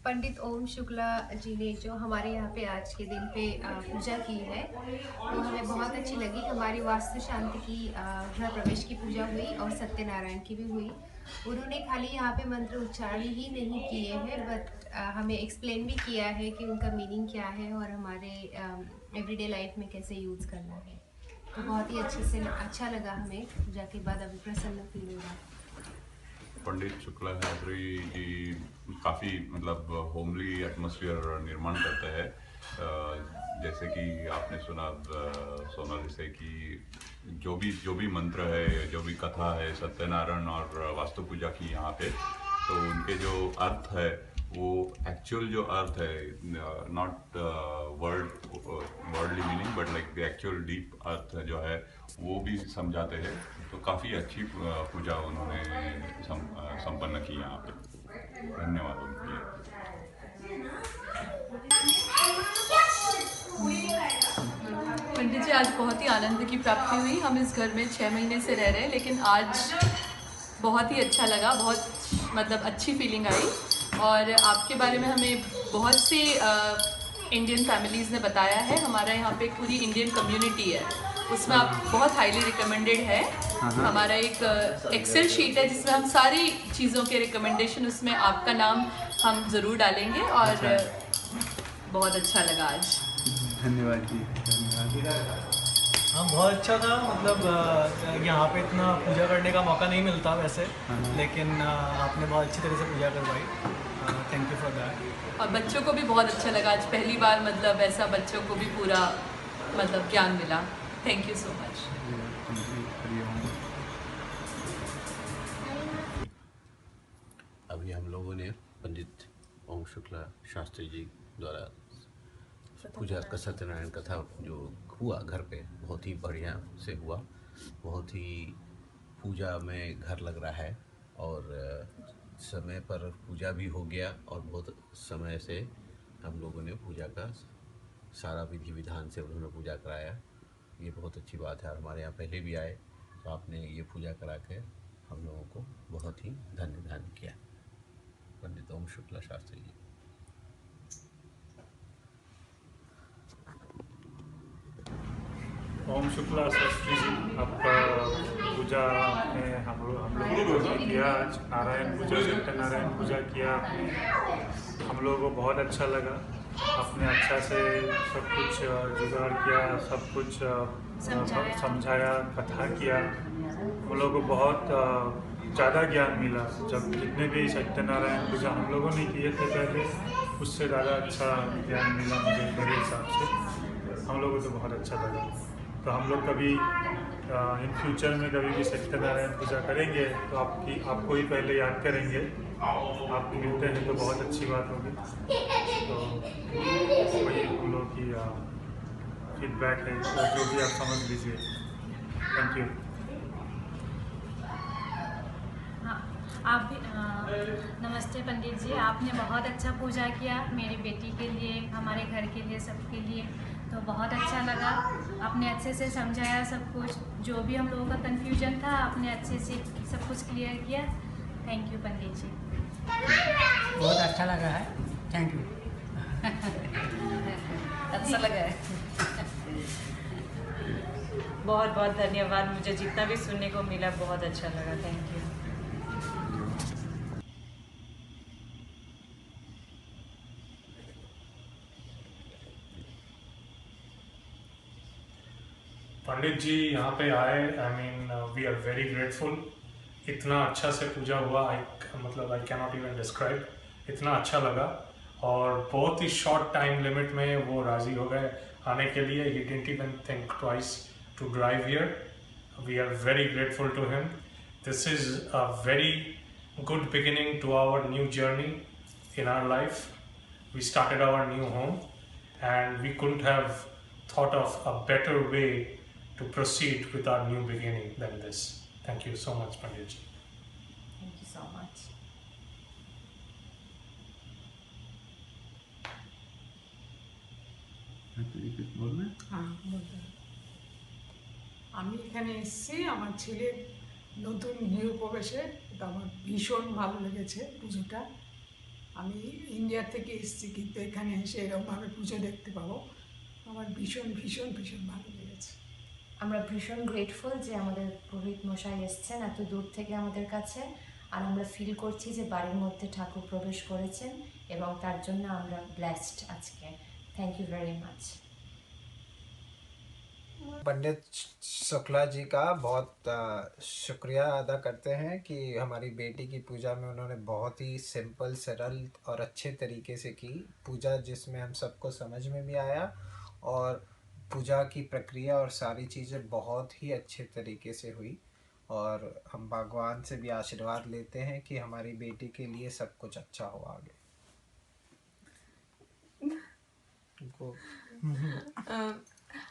S9: पंडित ओम शुक्ला जी ने जो हमारे यहाँ पे आज के दिन पे पूजा की है, वो हमें बहुत अच्छी लगी। हमारी वास्तु शांति की गृह प्रवेश की पूजा हुई और सत्यनारायण की भी हुई। उन्होंने खाली यहाँ पे मंत्र उच्चारण ही नहीं किए हैं, बट हमें एक्सप्लेन भी किया है कि उनका मीनिंग क्या है और हमारे एवरीडे लाइफ में कैसे यूज़ करना है। तो बहुत ही अच्छे से अच्छा लगा हमें पूजा के बाद, अभी प्रसन्न फील हो रहा है।
S21: पंडित शुक्ला शास्त्री जी काफ़ी मतलब होमली एटमॉस्फेयर निर्माण करते हैं। जैसे कि आपने सुना सोनाली से कि जो भी मंत्र है, जो भी कथा है सत्यनारायण और वास्तु पूजा की यहाँ पे, तो उनके जो अर्थ है वो एक्चुअल जो अर्थ है, not worldly meaning but like the actual deep अर्थ जो है वो भी समझाते हैं। तो काफ़ी अच्छी पूजा उन्होंने संपन्न की यहाँ पे। धन्यवाद उनके।
S1: पंडित जी, आज बहुत ही आनंद की प्राप्ति हुई। हम इस घर में 6 महीने से रह रहे हैं, लेकिन आज बहुत ही अच्छा लगा, बहुत मतलब अच्छी फीलिंग आई। और आपके बारे में हमें बहुत सी इंडियन फैमिलीज़ ने बताया है। हमारा यहाँ पे पूरी इंडियन कम्युनिटी है, उसमें आप बहुत हाईली रिकमेंडेड है। हमारा एक एक्सेल शीट है जिसमें हम सारी चीज़ों के रिकमेंडेशन, उसमें आपका नाम हम ज़रूर डालेंगे। और बहुत अच्छा लगा आज।
S11: धन्यवाद जी, धन्यवाद।
S28: हाँ, बहुत अच्छा था। मतलब यहाँ पे इतना पूजा करने का मौका नहीं मिलता वैसे, लेकिन आपने बहुत अच्छी तरह से पूजा करवाई। Thank you for that.
S1: और बच्चों को भी बहुत अच्छा लगा आज, पहली बार मतलब ऐसा बच्चों को भी पूरा मतलब ज्ञान मिला। Thank you so much.
S2: अभी हम लोगों ने पंडित ओम शुक्ला शास्त्री जी द्वारा पूजा का सत्यनारायण कथा जो हुआ घर पे, बहुत ही बढ़िया से हुआ। बहुत ही पूजा में घर लग रहा है और समय पर पूजा भी हो गया और बहुत समय से हम लोगों ने पूजा का सारा विधि विधान से उन्होंने पूजा कराया। ये बहुत अच्छी बात है। हमारे यहाँ पहले भी आए तो आपने ये पूजा करा के हम लोगों को बहुत ही धन्य किया। पंडित ओम शुक्ला शास्त्री जी।
S3: ओम शुक्ला शास्त्री जी, आपका पूजा में हम लोगों को किया आज, नारायण पूजा, सत्यनारायण पूजा किया आपने। हम लोगों को बहुत अच्छा लगा। आपने अच्छा से सब कुछ जुगाड़ किया, सब कुछ समझाया, कथा किया। हम लोगों को बहुत ज़्यादा ज्ञान मिला। जब जितने भी सत्यनारायण पूजा हम लोगों ने किए थे पहले, उससे ज़्यादा अच्छा ज्ञान मिला मुझे मेरे हिसाब से। हम लोगों को तो बहुत अच्छा लगा। तो हम लोग कभी इन फ्यूचर में कभी भी सत्यनारायण पूजा करेंगे तो आपको ही पहले याद करेंगे। आप मिलते हैं तो बहुत अच्छी बात होगी। तो वही हम लोग की फीडबैक है, तो जो भी आप समझ लीजिए। Thank you.
S5: आप भी नमस्ते पंडित जी, आपने बहुत अच्छा पूजा किया मेरी बेटी के लिए, हमारे घर के लिए, सबके लिए। तो बहुत अच्छा लगा। आपने अच्छे से समझाया सब कुछ, जो भी हम लोगों का कन्फ्यूजन था आपने अच्छे से सब कुछ क्लियर किया। थैंक यू पंडित जी।
S22: बहुत अच्छा लगा है। Thank you.
S5: अच्छा लगा है।
S23: बहुत बहुत धन्यवाद। मुझे जितना भी सुनने को मिला बहुत अच्छा लगा। Thank you.
S3: पंडित जी यहाँ पे आए, I mean we are very grateful. इतना अच्छा से पूजा हुआ, I can not even describe. इतना अच्छा लगा और बहुत ही शॉर्ट टाइम लिमिट में वो राज़ी हो गए आने के लिए। He didn't even think twice to drive here. We are very grateful to him. This is a very good beginning to our new journey in our life. We started our new home and we couldn't have thought of a better way to proceed with our new beginning than this. Thank you so much, Pandit ji.
S5: Thank you so much.
S29: আমি এখানে এসেছি আমার ছেলের নতুন গৃহপ্রবেশে, এটা আমার ভীষণ ভালো লেগেছে পুজোটা। আমি ইন্ডিয়া থেকে এসেছি কিন্তু এখানে এসে এরকমভাবে পুজো দেখতে পাবো আমার ভীষণ ভীষণ ভীষণ ভালো লেগেছে।
S9: আমরা ভীষণ গ্রেটফুল যে আমাদের পুরোহিত মশাই এসেছেন এত দূর থেকে আমাদের কাছে, আর আমরা ফিল করছি যে বাড়ির মধ্যে ঠাকুর প্রবেশ করেছেন এবং তার জন্য আমরা ব্লেসড আজকে। Thank you very much.
S24: Pandit Shukla ji का बहुत शुक्रिया अदा करते हैं कि हमारी बेटी की पूजा में उन्होंने बहुत ही सिंपल, सरल और अच्छे तरीके से की पूजा, जिसमें हम सबको समझ में भी आया और पूजा की प्रक्रिया और सारी चीज़ें बहुत ही अच्छे तरीके से हुई। और हम भगवान से भी आशीर्वाद लेते हैं कि हमारी बेटी के लिए सब कुछ अच्छा हो आगे।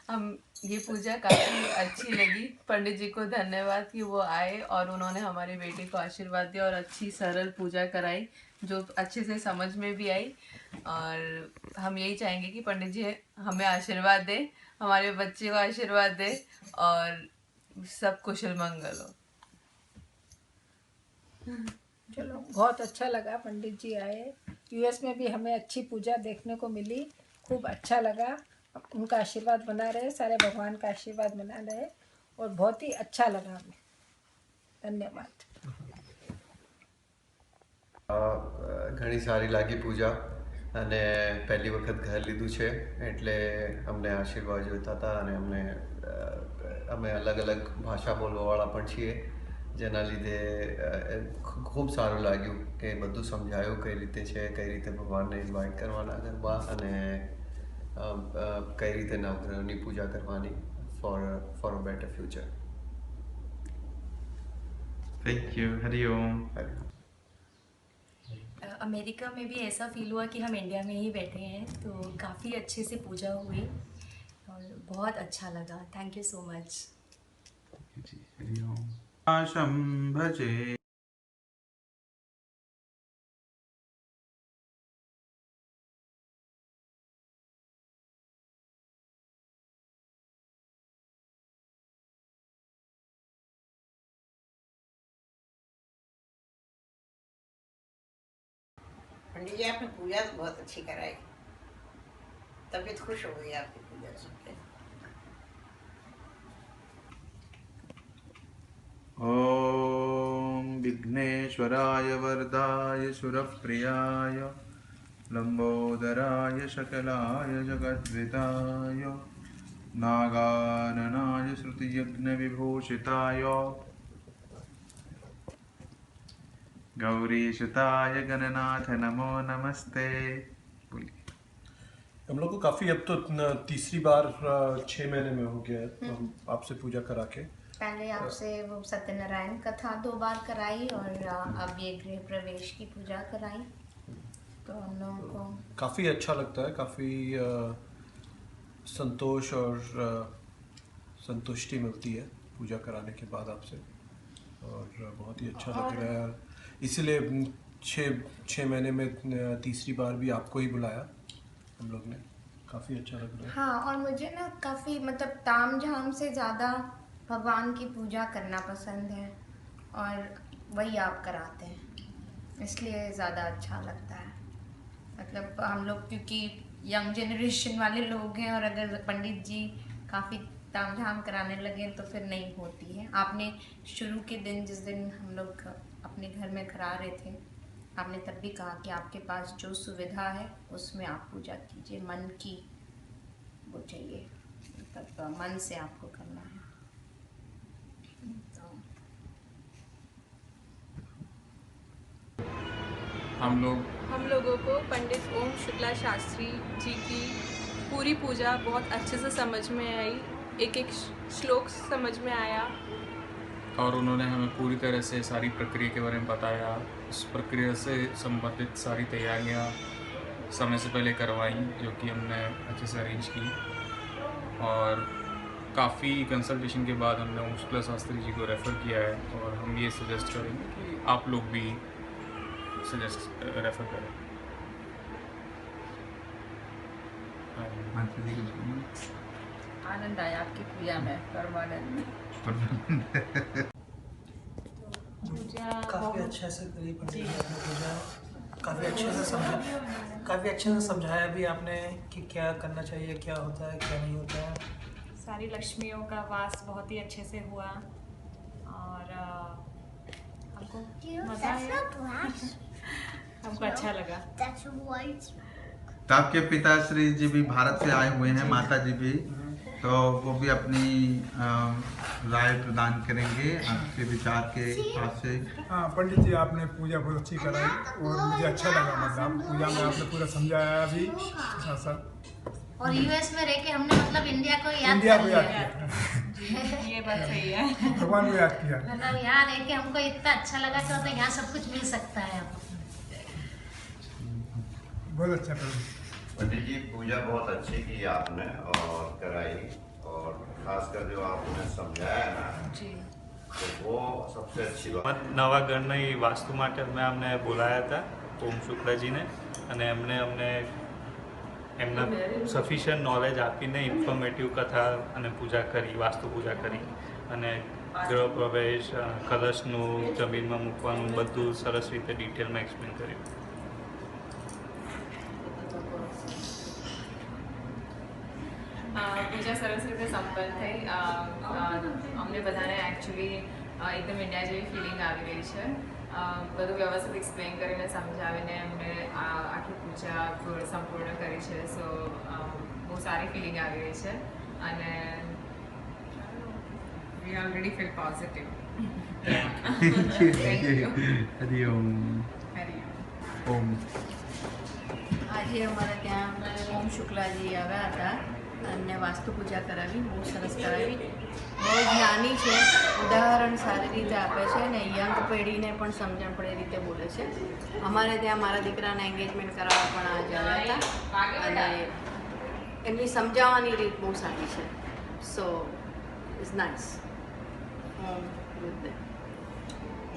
S1: हम ये पूजा काफ़ी अच्छी लगी। पंडित जी को धन्यवाद कि वो आए और उन्होंने हमारी बेटी को आशीर्वाद दिया और अच्छी सरल पूजा कराई जो अच्छे से समझ में भी आई। और हम यही चाहेंगे कि पंडित जी हमें आशीर्वाद दे, हमारे बच्चे को आशीर्वाद दे और सब कुशल मंगल हो।
S4: चलो बहुत अच्छा लगा, पंडित जी आए। यूएस में भी हमें अच्छी पूजा देखने को मिली, खूब अच्छा लगा। उनका आशीर्वाद बना रहे, सारे भगवान का आशीर्वाद बना रहे और बहुत ही अच्छा लगा हमें। धन्यवाद।
S7: ઘણી સારી લાગી પૂજા અને પહેલી વખત ઘર લીધું છે એટલે અમને આશીર્વાદ જોઈતા હતા અને અમે અલગ અલગ ભાષા બોલવાવાળા પણ છીએ જેના લીધે ખૂબ સારું લાગ્યું કે બધું સમજાયું કઈ રીતે છે, કઈ રીતે ભગવાનને ઇન્વાઇટ કરવાના ગરબા અને કઈ રીતે નવગ્રહોની પૂજા કરવાની for a better future.
S11: Thank you. हरिओम.
S8: अमेरिका में भी ऐसा फील हुआ कि हम इंडिया में ही बैठे हैं, तो काफ़ी अच्छे से पूजा हुई और बहुत अच्छा लगा। Thank you so much.
S11: भजे
S10: पंडित जी आपने पूजा तो बहुत अच्छी कराई, तबीयत खुश हो गई आपकी पूजा सुनकर।
S11: ओम विघ्नेश्वराय वरदाय सुरप्रियाय लंबोदराय शकलाय जगद्विताय नागाननाय श्रुतियज्ञ विभूषिताय गौरीसुताय गणनाथ नमो नमस्ते.
S17: हम लोग को काफ़ी अब तो तीसरी बार 6 महीने में हो गया है तो हम आपसे पूजा करा के।
S9: पहले आपसे वो सत्यनारायण कथा 2 बार कराई और अब ये गृह प्रवेश की पूजा कराई, तो हम लोगों को
S17: काफ़ी अच्छा लगता है, काफ़ी संतोष और संतुष्टि मिलती है पूजा कराने के बाद आपसे और बहुत ही अच्छा लग रहा है। इसीलिए 6 महीने में तीसरी बार भी आपको ही बुलाया हम लोग ने, काफ़ी अच्छा लग रहा है।
S9: हाँ, और मुझे ना काफ़ी मतलब ताम झाम से ज़्यादा भगवान की पूजा करना पसंद है और वही आप कराते हैं, इसलिए ज़्यादा अच्छा लगता है। मतलब हम लोग क्योंकि यंग जनरेशन वाले लोग हैं और अगर पंडित जी काफ़ी ताम झाम कराने लगे तो फिर नहीं होती है। आपने शुरू के दिन जिस दिन हम लोग अपने घर में करा रहे थे, आपने तब भी कहा कि आपके पास जो सुविधा है उसमें आप पूजा कीजिए, मन की वो चाहिए, मतलब मन से आपको करना है। तो
S1: हम लोगों को पंडित ओम शुक्ला शास्त्री जी की पूरी पूजा बहुत अच्छे से समझ में आई, एक एक श्लोक समझ में आया
S19: और उन्होंने हमें पूरी तरह से सारी प्रक्रिया के बारे में बताया। उस प्रक्रिया से संबंधित सारी तैयारियां समय से पहले करवाई जो कि हमने अच्छे से अरेंज की और काफ़ी कंसल्टेशन के बाद हमने ओम शुक्ला शास्त्री जी को रेफ़र किया है और हम ये सजेस्ट करेंगे कि आप लोग भी रेफ़र करें।
S1: आनंद आया आपकी पूजा में, परमानंद।
S28: काफ़ी अच्छे से करी पंडित जी ने पूजा, काफ़ी अच्छे से समझाया भी आपने कि क्या करना चाहिए, क्या होता है, क्या नहीं होता है।
S23: सारी लक्ष्मियों का वास बहुत ही अच्छे से हुआ और हमको मज़ा आया, हमको अच्छा लगा।
S11: तो आपके पिताश्री जी भी भारत से आए हुए हैं, माता जी भी, तो वो भी अपनी राय प्रदान करेंगे आपके विचार के हिसाब से।
S25: हाँ पंडित जी, आपने पूजा बहुत अच्छी कराई और मुझे अच्छा लगा, मतलब पूजा में आपने पूरा समझाया भी साथ साथ
S6: और यूएस में रह के हमने मतलब इंडिया को याद
S25: इंडिया
S6: कर
S25: को
S6: लिया।
S25: याद किया।
S23: ये बात सही है।
S25: भगवान को याद किया।
S6: मतलब यहाँ रह के हमको इतना अच्छा लगा कि मतलब यहाँ सब कुछ मिल सकता है हमको।
S25: बहुत अच्छा प्रभु।
S2: पंडित जी पूजा बहुत अच्छी की आपने और कराई, और खासकर जो आपने समझाया ना तो वो सबसे अच्छी बात।
S3: નવા ઘરની વાસ્તુ માટે અમને બોલાયા હતા ઓમ શુક્લાજીને, અને એમણે અમને એમના સફિશિયન્ટ નોલેજ આપીને ઇન્ફોર્મેટિવ કથા અને પૂજા કરી, વાસ્તુ પૂજા કરી, અને ગૃહ પ્રવેશ, કલશનું જમીનમાં મૂકવાનું બધું સરસ રીતે ડિટેલમાં એક્સપ્લેન કર્યું.
S1: પૂજા સરસ રીતે સંપન્ન થઈ. અમને બધાને એકચ્યુઅલી એકદમ ઇન્ડિયા જેવી ફિલિંગ આવી રહી છે. બધું વ્યવસ્થિત એક્સપ્લેન કરીને સમજાવીને અમને આખી પૂજા સંપૂર્ણ કરી છે. સો બહુ સારી ફિલિંગ આવી રહી છે, અને we already feel positive.
S11: Hari Om. Om.
S12: આજે અમારે ત્યાં ઓમ શુક્લાજી આવ્યા હતા અને વાસ્તુ પૂજા કરાવી, બહુ સરસ કરાવી. બહુ જ્ઞાની છે, ઉદાહરણ સારી રીતે આપે છે અને યંગ પેઢીને પણ સમજણ પડે એ રીતે બોલે છે. અમારે ત્યાં મારા દીકરાને એન્ગેજમેન્ટ કરાવવા પણ આજે આવ્યા હતા અને એમની સમજાવવાની રીત બહુ સારી છે. So it's nice. Om good day.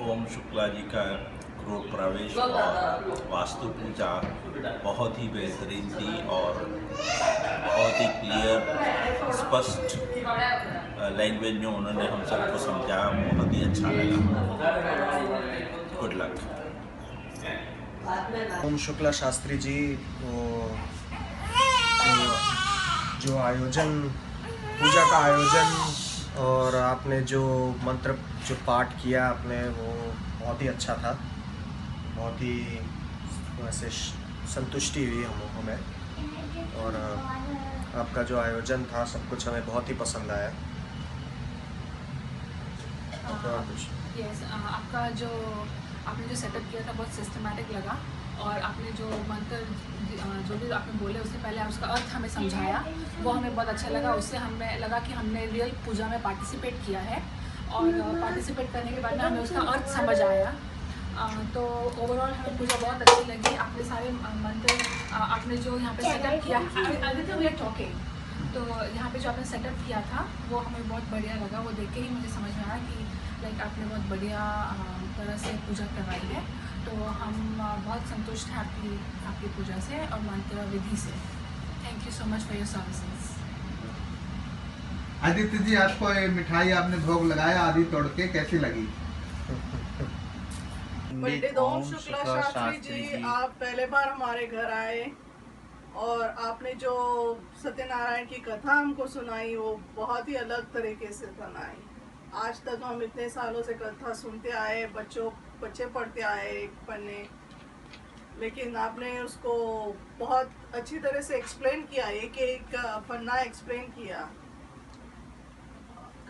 S13: Om Shukla ji का गृह प्रवेश और वास्तु पूजा बहुत ही बेहतरीन थी और बहुत ही क्लियर स्पष्ट लैंग्वेज में उन्होंने हम सबको समझाया, बहुत ही अच्छा लगा. Good luck.
S24: ओम शुक्ला शास्त्री जी जो आयोजन, पूजा का आयोजन और आपने जो मंत्र जो पाठ किया आपने, वो बहुत ही अच्छा था. बहुत ही वैसे संतुष्टि हुई हमें, और आपका जो आयोजन था सब कुछ हमें बहुत ही पसंद आया.
S15: यस, आपका जो आपने जो सेटअप किया था बहुत सिस्टमैटिक लगा, और आपने जो मंत्र जो भी आपने बोले उससे पहले उसका अर्थ हमें समझाया, वो हमें बहुत अच्छा लगा. उससे हमें लगा कि हमने रियल पूजा में पार्टिसिपेट किया है, और पार्टिसिपेट करने के बाद में हमें उसका अर्थ समझ आया. तो ओवरऑल हमें पूजा बहुत अच्छी लगी. आपने सारे मंत्र आपने जो यहाँ पे सेटअप किया, वी आर टॉकिंग, तो यहाँ पे जो आपने सेटअप किया था वो हमें बहुत बढ़िया लगा. वो देख के ही मुझे समझ में आया कि लाइक आपने बहुत बढ़िया तरह से पूजा करवाई है. तो हम बहुत संतुष्ट हैं आपकी पूजा से और मंत्र विधि से. Thank you so much for your services.
S11: Aditya ji, आपको ये मिठाई आपने भोग लगाया आदि तोड़ के, कैसी लगी?
S16: पंडित ओम शुक्ला शास्त्री जी, आप पहले बार हमारे घर आए और आपने जो सत्यनारायण की कथा हमको सुनाई वो बहुत ही अलग तरीके से सुनाई. आज तक हम इतने सालों से कथा सुनते आए, बच्चे पढ़ते आए एक पन्ने, लेकिन आपने उसको बहुत अच्छी तरह से एक्सप्लेन किया, एक एक पन्ना एक्सप्लेन किया.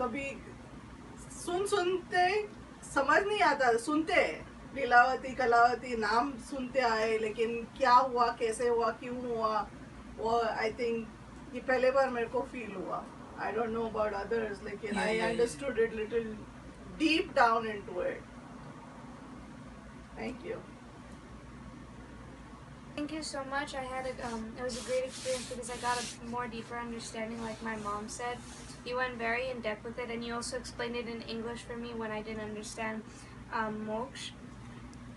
S16: कभी सुनते समझ नहीं आता, सुनते लीलावती कलावती नाम सुनते आए, लेकिन क्या हुआ, कैसे हुआ, क्यों हुआ, वो आई थिंक ये पहले बार मेरे को फील हुआ. I don't know about others, लेकिन I understood it little deep down into it. Thank you.
S18: Thank you so much. I had it was a great experience because I got a more deeper understanding, like my mom said. You went very in depth with it, and you also explained it in English for me when I didn't understand moksha.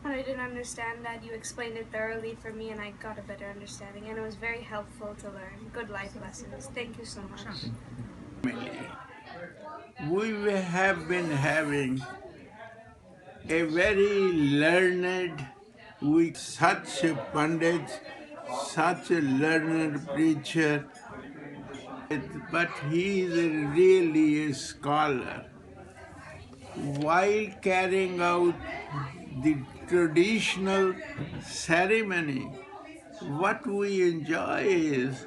S18: When I didn't understand that, you explained it thoroughly for me, and I got a better understanding, and it was very helpful to learn. Good life lessons. Thank you so much.
S20: We have been having a very learned, with such a pandit, such a learned preacher, but he is really a scholar. While carrying out the traditional ceremony, what we enjoy is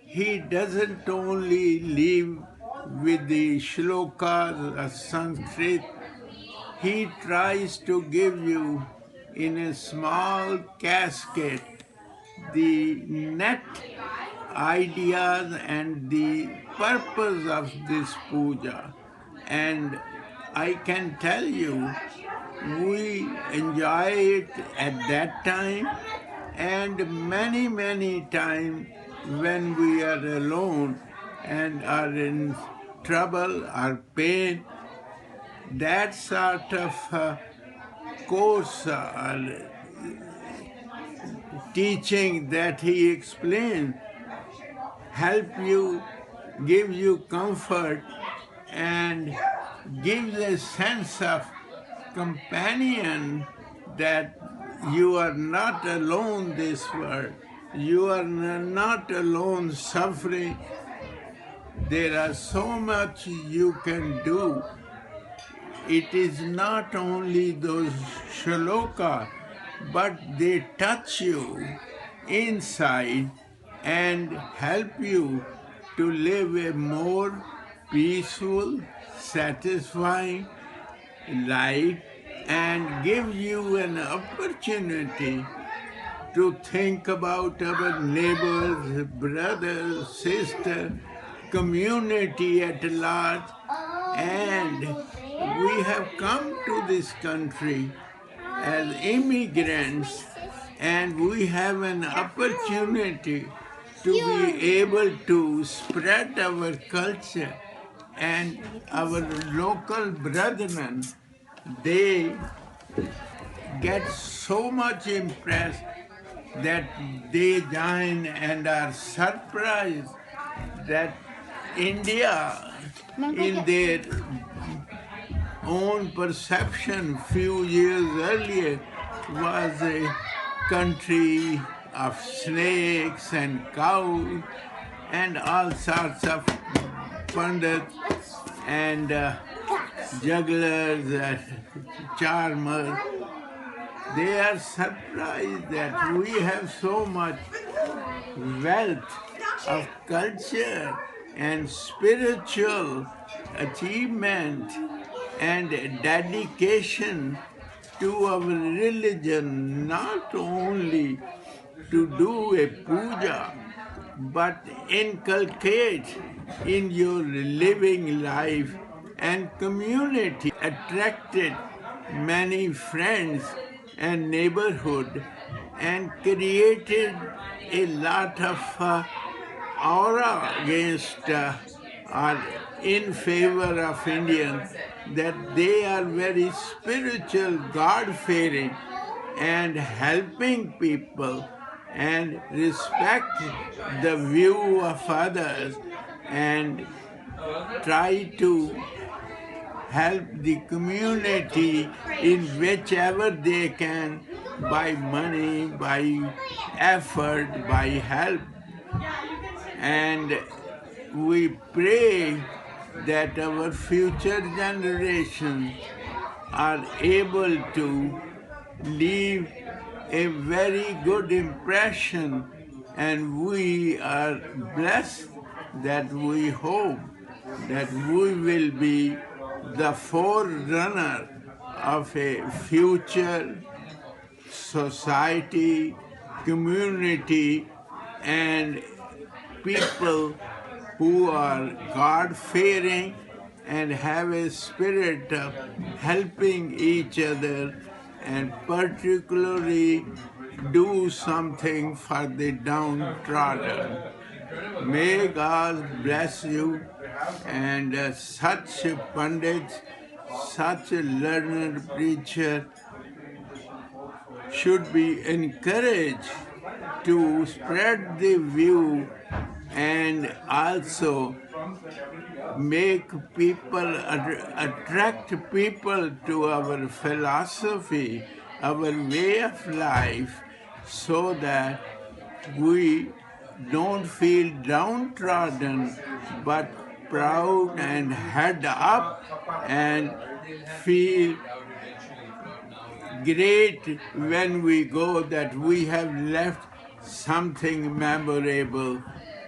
S20: he doesn't only live with the shlokas or Sanskrit, he tries to give you in a small casket the net ideas and the purpose of this puja. And I can tell you, we enjoy it at that time and many times when we are alone and are in trouble or pain. That sort of course or teaching that he explained help you, give you comfort, and gives a sense of companion that you are not alone this world. You are not alone suffering. There are so much you can do. It is not only those shlokas, but they touch you inside and help you to live a more peaceful, satisfying life and give you an opportunity to think about our neighbors, brothers, sisters, community at large. And we have come to this country as immigrants, and we have an opportunity to be able to spread our culture. And our local brethren, they get so much impressed that they join and are surprised that India, in their own perception few years earlier, was a country of snakes and cows and all sorts of pundits and jugglers, charmers. They are surprised that we have so much wealth of culture and spiritual achievement and dedication to our religion, not only to do a puja, but inculcate in your living life and community. Attracted many friends and neighborhood and created a lot of aura against or in favor of Indians, that they are very spiritual, God-fearing, and helping people and respect the view of others and try to help the community in whichever they can, by money, by effort, by help. And we pray that our future generations are able to leave a very good impression, and we are blessed that we hope that we will be the forerunner of a future society, community, and people who are God-fearing and have a spirit of helping each other and particularly do something for the downtrodden. May God bless you, and such pundits, such a learned preacher should be encouraged to spread the view and also make people, attract people to our philosophy, our way of life, so that we don't feel downtrodden, but proud and head up and feel great when we go that we have left something memorable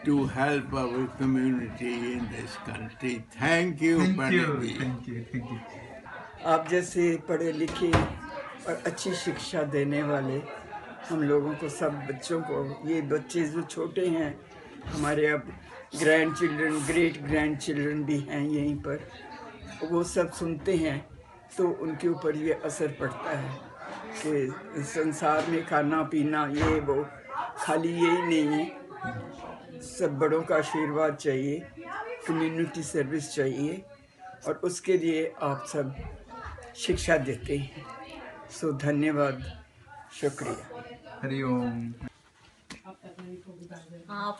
S20: to help our community in this country. Thank you, Pandit ji.
S11: Thank you.
S4: आप जैसे पढ़े लिखे और अच्छी शिक्षा देने वाले हम लोगों को, सब बच्चों को, ये बच्चे जो छोटे हैं हमारे अब grand children, great grand children भी हैं यहीं पर, वो सब सुनते हैं तो उनके ऊपर ये असर पड़ता है कि संसार में खाना पीना ये वो खाली यही नहीं है, सब बड़ों का आशीर्वाद चाहिए, कम्युनिटी सर्विस चाहिए, और उसके लिए आप सब शिक्षा देते हैं। सो धन्यवाद, शुक्रिया।
S11: हरिओम।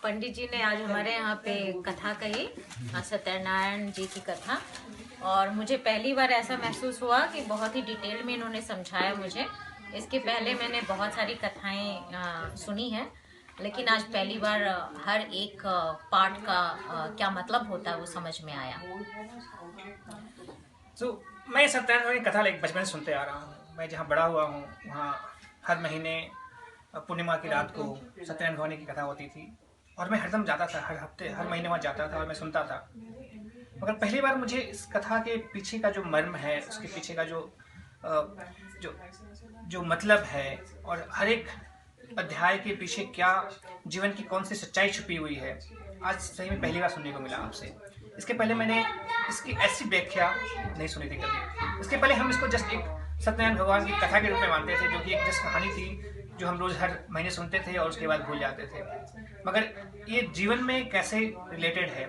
S6: पंडित जी ने आज हमारे यहाँ पे कथा कही, सत्यनारायण जी की कथा, और मुझे पहली बार ऐसा महसूस हुआ कि बहुत ही डिटेल में इन्होंने समझाया मुझे। इसके पहले मैंने बहुत सारी कथाएं सुनी हैं, लेकिन आज पहली बार हर एक पार्ट का क्या मतलब होता है वो समझ में आया।
S5: मैं सत्यनारायण की कथा बचपन से सुनते आ रहा हूँ। मैं जहाँ बड़ा हुआ हूँ वहाँ हर महीने पूर्णिमा की रात को सत्यनारायण भगवान की कथा होती थी, और मैं हरदम जाता था, हर हफ्ते हर महीने वहाँ जाता था और मैं सुनता था। मगर पहली बार मुझे इस कथा के पीछे का जो मर्म है, उसके पीछे का जो मतलब है, और हर एक अध्याय के पीछे क्या जीवन की कौन सी सच्चाई छुपी हुई है, आज सही में पहली बार सुनने को मिला आपसे। इसके पहले मैंने इसकी ऐसी व्याख्या नहीं सुनी थी कभी। इसके पहले हम इसको जस्ट एक सत्यनारायण भगवान की कथा के रूप में मानते थे, जो कि एक जस्ट कहानी थी जो हम रोज हर महीने सुनते थे और उसके बाद भूल जाते थे। मगर ये जीवन में कैसे रिलेटेड है,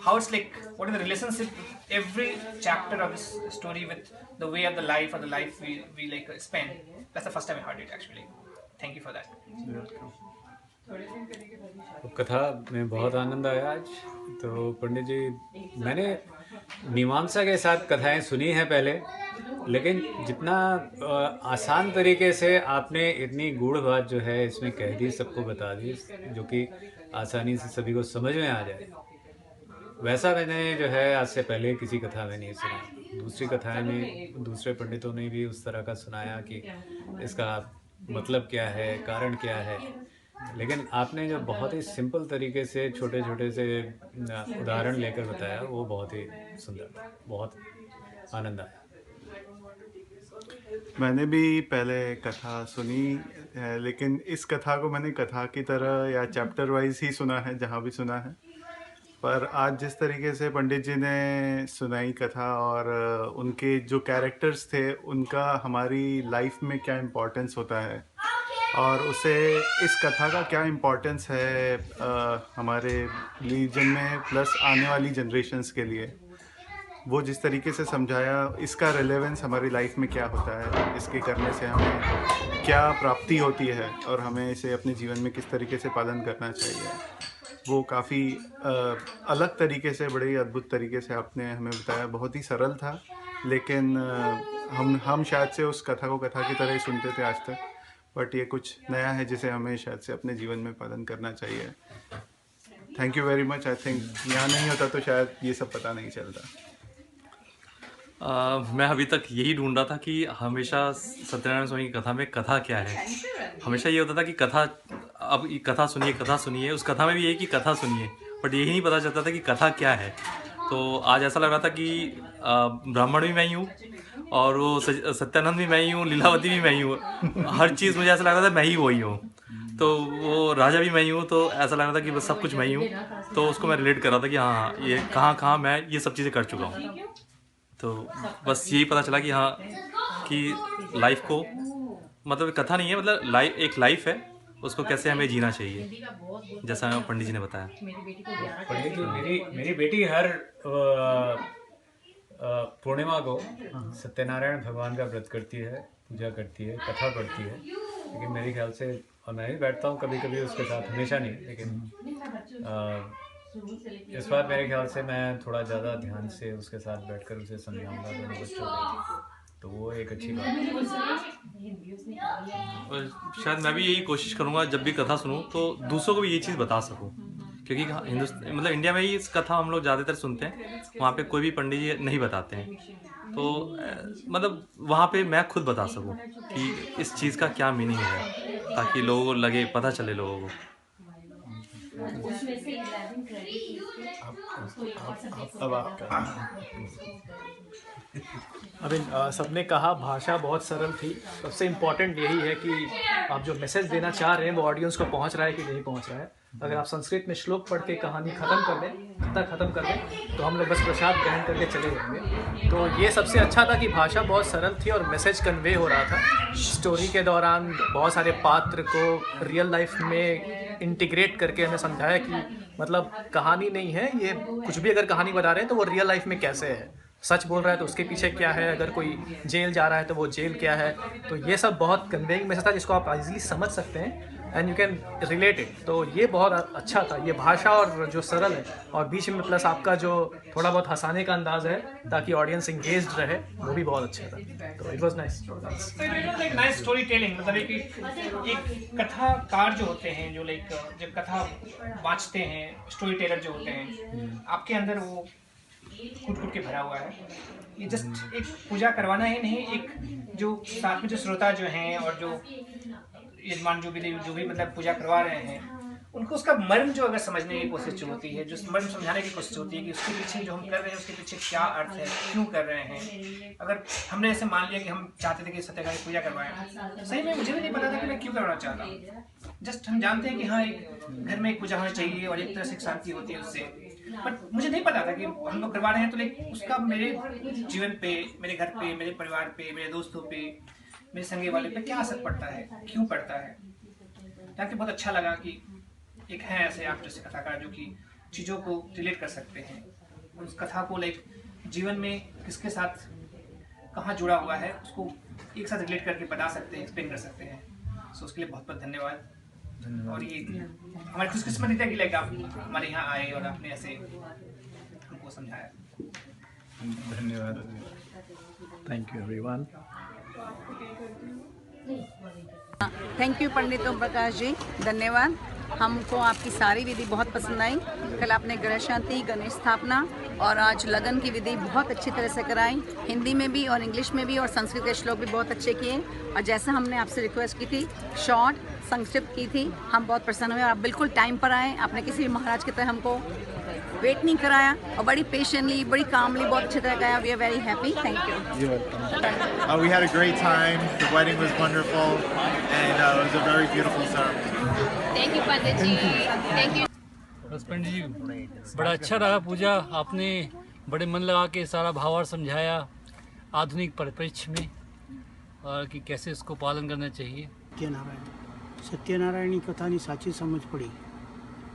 S5: how it's like what is the relationship every chapter of this story with the way of the life और the life we like spend, that's the first time I heard it actually. Thank you for that.
S7: कथा में बहुत आनंद आया आज। तो पंडित जी, मैंने मीमांसा के साथ कथाएं सुनी हैं पहले, लेकिन जितना आसान तरीके से आपने इतनी गूढ़ बात जो है इसमें कह दी, सबको बता दी, जो कि आसानी से सभी को समझ में आ जाए, वैसा मैंने जो है आज से पहले किसी कथा में नहीं सुना। दूसरी कथाएं में दूसरे पंडितों ने भी उस तरह का सुनाया कि इसका मतलब क्या है, कारण क्या है, लेकिन आपने जो बहुत ही सिंपल तरीके से छोटे छोटे से उदाहरण लेकर बताया, वो बहुत ही सुंदर, बहुत आनंद आया।
S8: मैंने भी पहले कथा सुनी है, लेकिन इस कथा को मैंने कथा की तरह या चैप्टर वाइज ही सुना है जहाँ भी सुना है। पर आज जिस तरीके से पंडित जी ने सुनाई कथा, और उनके जो कैरेक्टर्स थे उनका हमारी लाइफ में क्या इम्पोर्टेंस होता है, और उसे इस कथा का क्या इम्पोर्टेंस है हमारे रिलीजन में प्लस आने वाली जनरेशन्स के लिए, वो जिस तरीके से समझाया, इसका रेलेवेंस हमारी लाइफ में क्या होता है, इसके करने से हमें क्या प्राप्ति होती है, और हमें इसे अपने जीवन में किस तरीके से पालन करना चाहिए, वो काफ़ी अलग तरीके से, बड़े ही अद्भुत तरीके से आपने हमें बताया। बहुत ही सरल था, लेकिन हम शायद से उस कथा को कथा की तरह ही सुनते थे आज तक, बट ये कुछ नया है जिसे हमें शायद से अपने जीवन में पालन करना चाहिए। Thank you very much. I think यहाँ नहीं होता तो शायद ये सब पता नहीं चलता।
S14: मैं अभी तक यही ढूंढ रहा था कि हमेशा सत्यनारायण स्वामी की कथा में कथा क्या है। हमेशा ये होता था कि कथा, अब कथा सुनिए, उस कथा में भी यही कि कथा सुनिए, बट यही नहीं पता चलता था कि कथा क्या है। तो आज ऐसा लग रहा था कि ब्राह्मण भी मैं ही हूँ, और वो सत्यानंद भी मैं ही हूँ, लीलावती भी मैं ही हूँ, हर चीज़ मुझे ऐसा लग रहा था मैं ही वही हूँ। तो वो राजा भी मैं ही हूँ, तो ऐसा लग रहा था कि बस सब कुछ मैं ही हूँ। तो उसको मैं रिलेट कर रहा था कि हाँ, ये कहाँ मैं ये सब चीज़ें कर चुका हूँ। तो बस यही पता चला कि हाँ, कि लाइफ को, मतलब कथा नहीं है, मतलब एक लाइफ है, उसको कैसे हमें जीना चाहिए, जैसा पंडित जी ने बताया।
S7: पंडित जी, मेरी बेटी हर पूर्णिमा को सत्यनारायण भगवान का व्रत करती है, पूजा करती है, कथा पढ़ती है, लेकिन मेरे ख्याल से, और मैं भी बैठता हूँ कभी कभी उसके साथ, हमेशा नहीं, लेकिन इस बार मेरे ख्याल से मैं थोड़ा ज़्यादा ध्यान से उसके साथ बैठकर उसे समझाऊंगा दोनों बच्चों को, तो वो एक अच्छी बात है।
S14: और शायद मैं भी यही कोशिश करूँगा जब भी कथा सुनूँ तो दूसरों को भी ये चीज़ बता सकूँ, क्योंकि मतलब इंडिया में ही इस कथा हम लोग ज़्यादातर सुनते हैं, वहाँ पे कोई भी पंडित जी नहीं बताते हैं, तो मतलब वहाँ पे मैं खुद बता सकूँ कि इस चीज़ का क्या मीनिंग है, ताकि लोगों को लगे, पता चले लोगों को।
S17: अब आपका
S9: अभी सबने कहा भाषा बहुत सरल थी। सबसे इम्पोर्टेंट यही है कि आप जो मैसेज देना चाह रहे हैं वो ऑडियंस को पहुंच रहा है कि नहीं पहुंच रहा है। अगर आप संस्कृत में श्लोक पढ़ के कहानी ख़त्म कर दें, कथा ख़त्म कर दें, तो हम लोग बस प्रसाद ग्रहण करके चले जाएंगे। तो ये सबसे अच्छा था कि भाषा बहुत सरल थी और मैसेज कन्वे हो रहा था। स्टोरी के दौरान बहुत सारे पात्र को रियल लाइफ में इंटीग्रेट करके हमें समझाया कि मतलब कहानी नहीं है ये, कुछ भी अगर कहानी बता रहे हैं तो वो रियल लाइफ में कैसे है, सच बोल रहा है तो उसके पीछे क्या है, अगर कोई जेल जा रहा है तो वो जेल क्या है। तो ये सब बहुत कन्वेइंग मैसेज था जिसको आप इजीली समझ सकते हैं and you can relate it. तो ये बहुत अच्छा था, ये भाषा और जो सरल है और बीच में प्लस आपका जो थोड़ा बहुत हंसाने का अंदाज है ताकि ऑडियंस इंगेज्ड रहे, वो भी बहुत अच्छा था। तो इट वाज नाइस।
S5: एक नाइस स्टोरी टेलिंग, मतलब एक कथाकार जो होते हैं, जो लाइक जब कथा वाचते हैं, स्टोरी टेलर जो होते हैं, आपके अंदर वो कूट के भरा हुआ है। ये जस्ट एक पूजा करवाना ही नहीं, एक जो साथ में जो श्रोता जो हैं और जो यजमान जो भी मतलब पूजा करवा रहे हैं, उनको उसका मर्म जो अगर समझने की कोशिश जो होती है, जो मर्म समझाने की कोशिश होती है कि उसके पीछे जो हम कर रहे हैं उसके पीछे क्या अर्थ है, क्यों कर रहे हैं। अगर हमने ऐसे मान लिया कि हम चाहते थे कि सत्यनारायण की पूजा करवाएं, सही में मुझे भी नहीं पता था कि मैं क्यों करवाना चाहता हूँ। जस्ट हम जानते हैं कि हाँ एक घर में एक पूजा होनी चाहिए और एक तरह से शांति होती है उससे, बट मुझे नहीं पता था कि हम लोग करवा रहे हैं तो लाइक उसका मेरे जीवन पे, मेरे घर पे, मेरे परिवार पे, मेरे दोस्तों पे, मेरे संगी वाले पे क्या असर पड़ता है, क्यों पड़ता है। जाके बहुत अच्छा लगा कि एक है ऐसे आप जैसे कथाकार जो कि चीज़ों को रिलेट कर सकते हैं, उस कथा को लाइक जीवन में किसके साथ कहाँ जुड़ा हुआ है उसको एक साथ रिलेट करके बता सकते हैं, एक्सप्लेन कर सकते हैं। सो उसके लिए बहुत बहुत धन्यवाद। और ये हमारी खुशकिस्मती है कि लाइक आप हमारे यहाँ आए और आपने ऐसे हमको समझाया।
S9: धन्यवाद। Thank you everyone.
S10: Thank you Pandit Om Prakash ji, धन्यवाद। हमको आपकी सारी विधि बहुत पसंद आई। कल आपने ग्रह शांति, गणेश स्थापना और आज लगन की विधि बहुत अच्छी तरह से कराई, हिंदी में भी और इंग्लिश में भी, और संस्कृत के श्लोक भी बहुत अच्छे किए। और जैसा हमने आपसे रिक्वेस्ट की थी, शॉर्ट संक्षिप्त की थी, हम बहुत प्रसन्न हुए। आप बिल्कुल टाइम पर आए, आपने किसी भी महाराज की तरह हमको वेट नहीं कराया और बड़ी पेशेंटली, बड़ी कामली, बहुत अच्छी तरह गया। We are very happy. Thank you.
S19: We had a great time. The wedding was wonderful, and it was a very beautiful ceremony.
S21: Thank you, Pandit ji. Thank you.
S22: बस पंडित जी, बड़ा अच्छा रहा पूजा। आपने बड़े मन लगा के सारा भावार्थ समझाया आधुनिक परिप्रेक्ष्य में, और कि कैसे इसको पालन करना चाहिए।
S26: સત્યનારાયણની કથાની સાચી સમજ પડી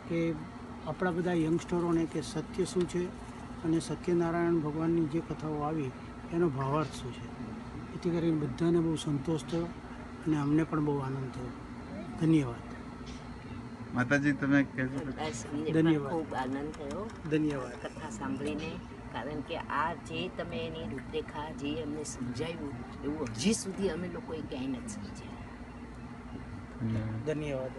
S26: કે આપણા બધા યંગસ્ટરોને કે સત્ય શું છે અને સત્યનારાયણ ભગવાનની જે કથાઓ આવી એનો ભાવાર્થ શું છે, એથી કરીને બધાને બહુ સંતોષ થયો અને અમને પણ બહુ આનંદ થયો। ધન્યવાદ
S11: માતાજી, તમે
S26: ધન્યવાદ।
S27: ખૂબ આનંદ થયો
S26: ધન્યવાદ
S27: કથા સાંભળીને, કારણ કે આ જે તમે એની રૂપરેખા જે અમને સમજાવ્યું એવું હજી સુધી અમે લોકોએ ક્યાંય નથી સમજ્યા।
S26: ધન્યવાદ।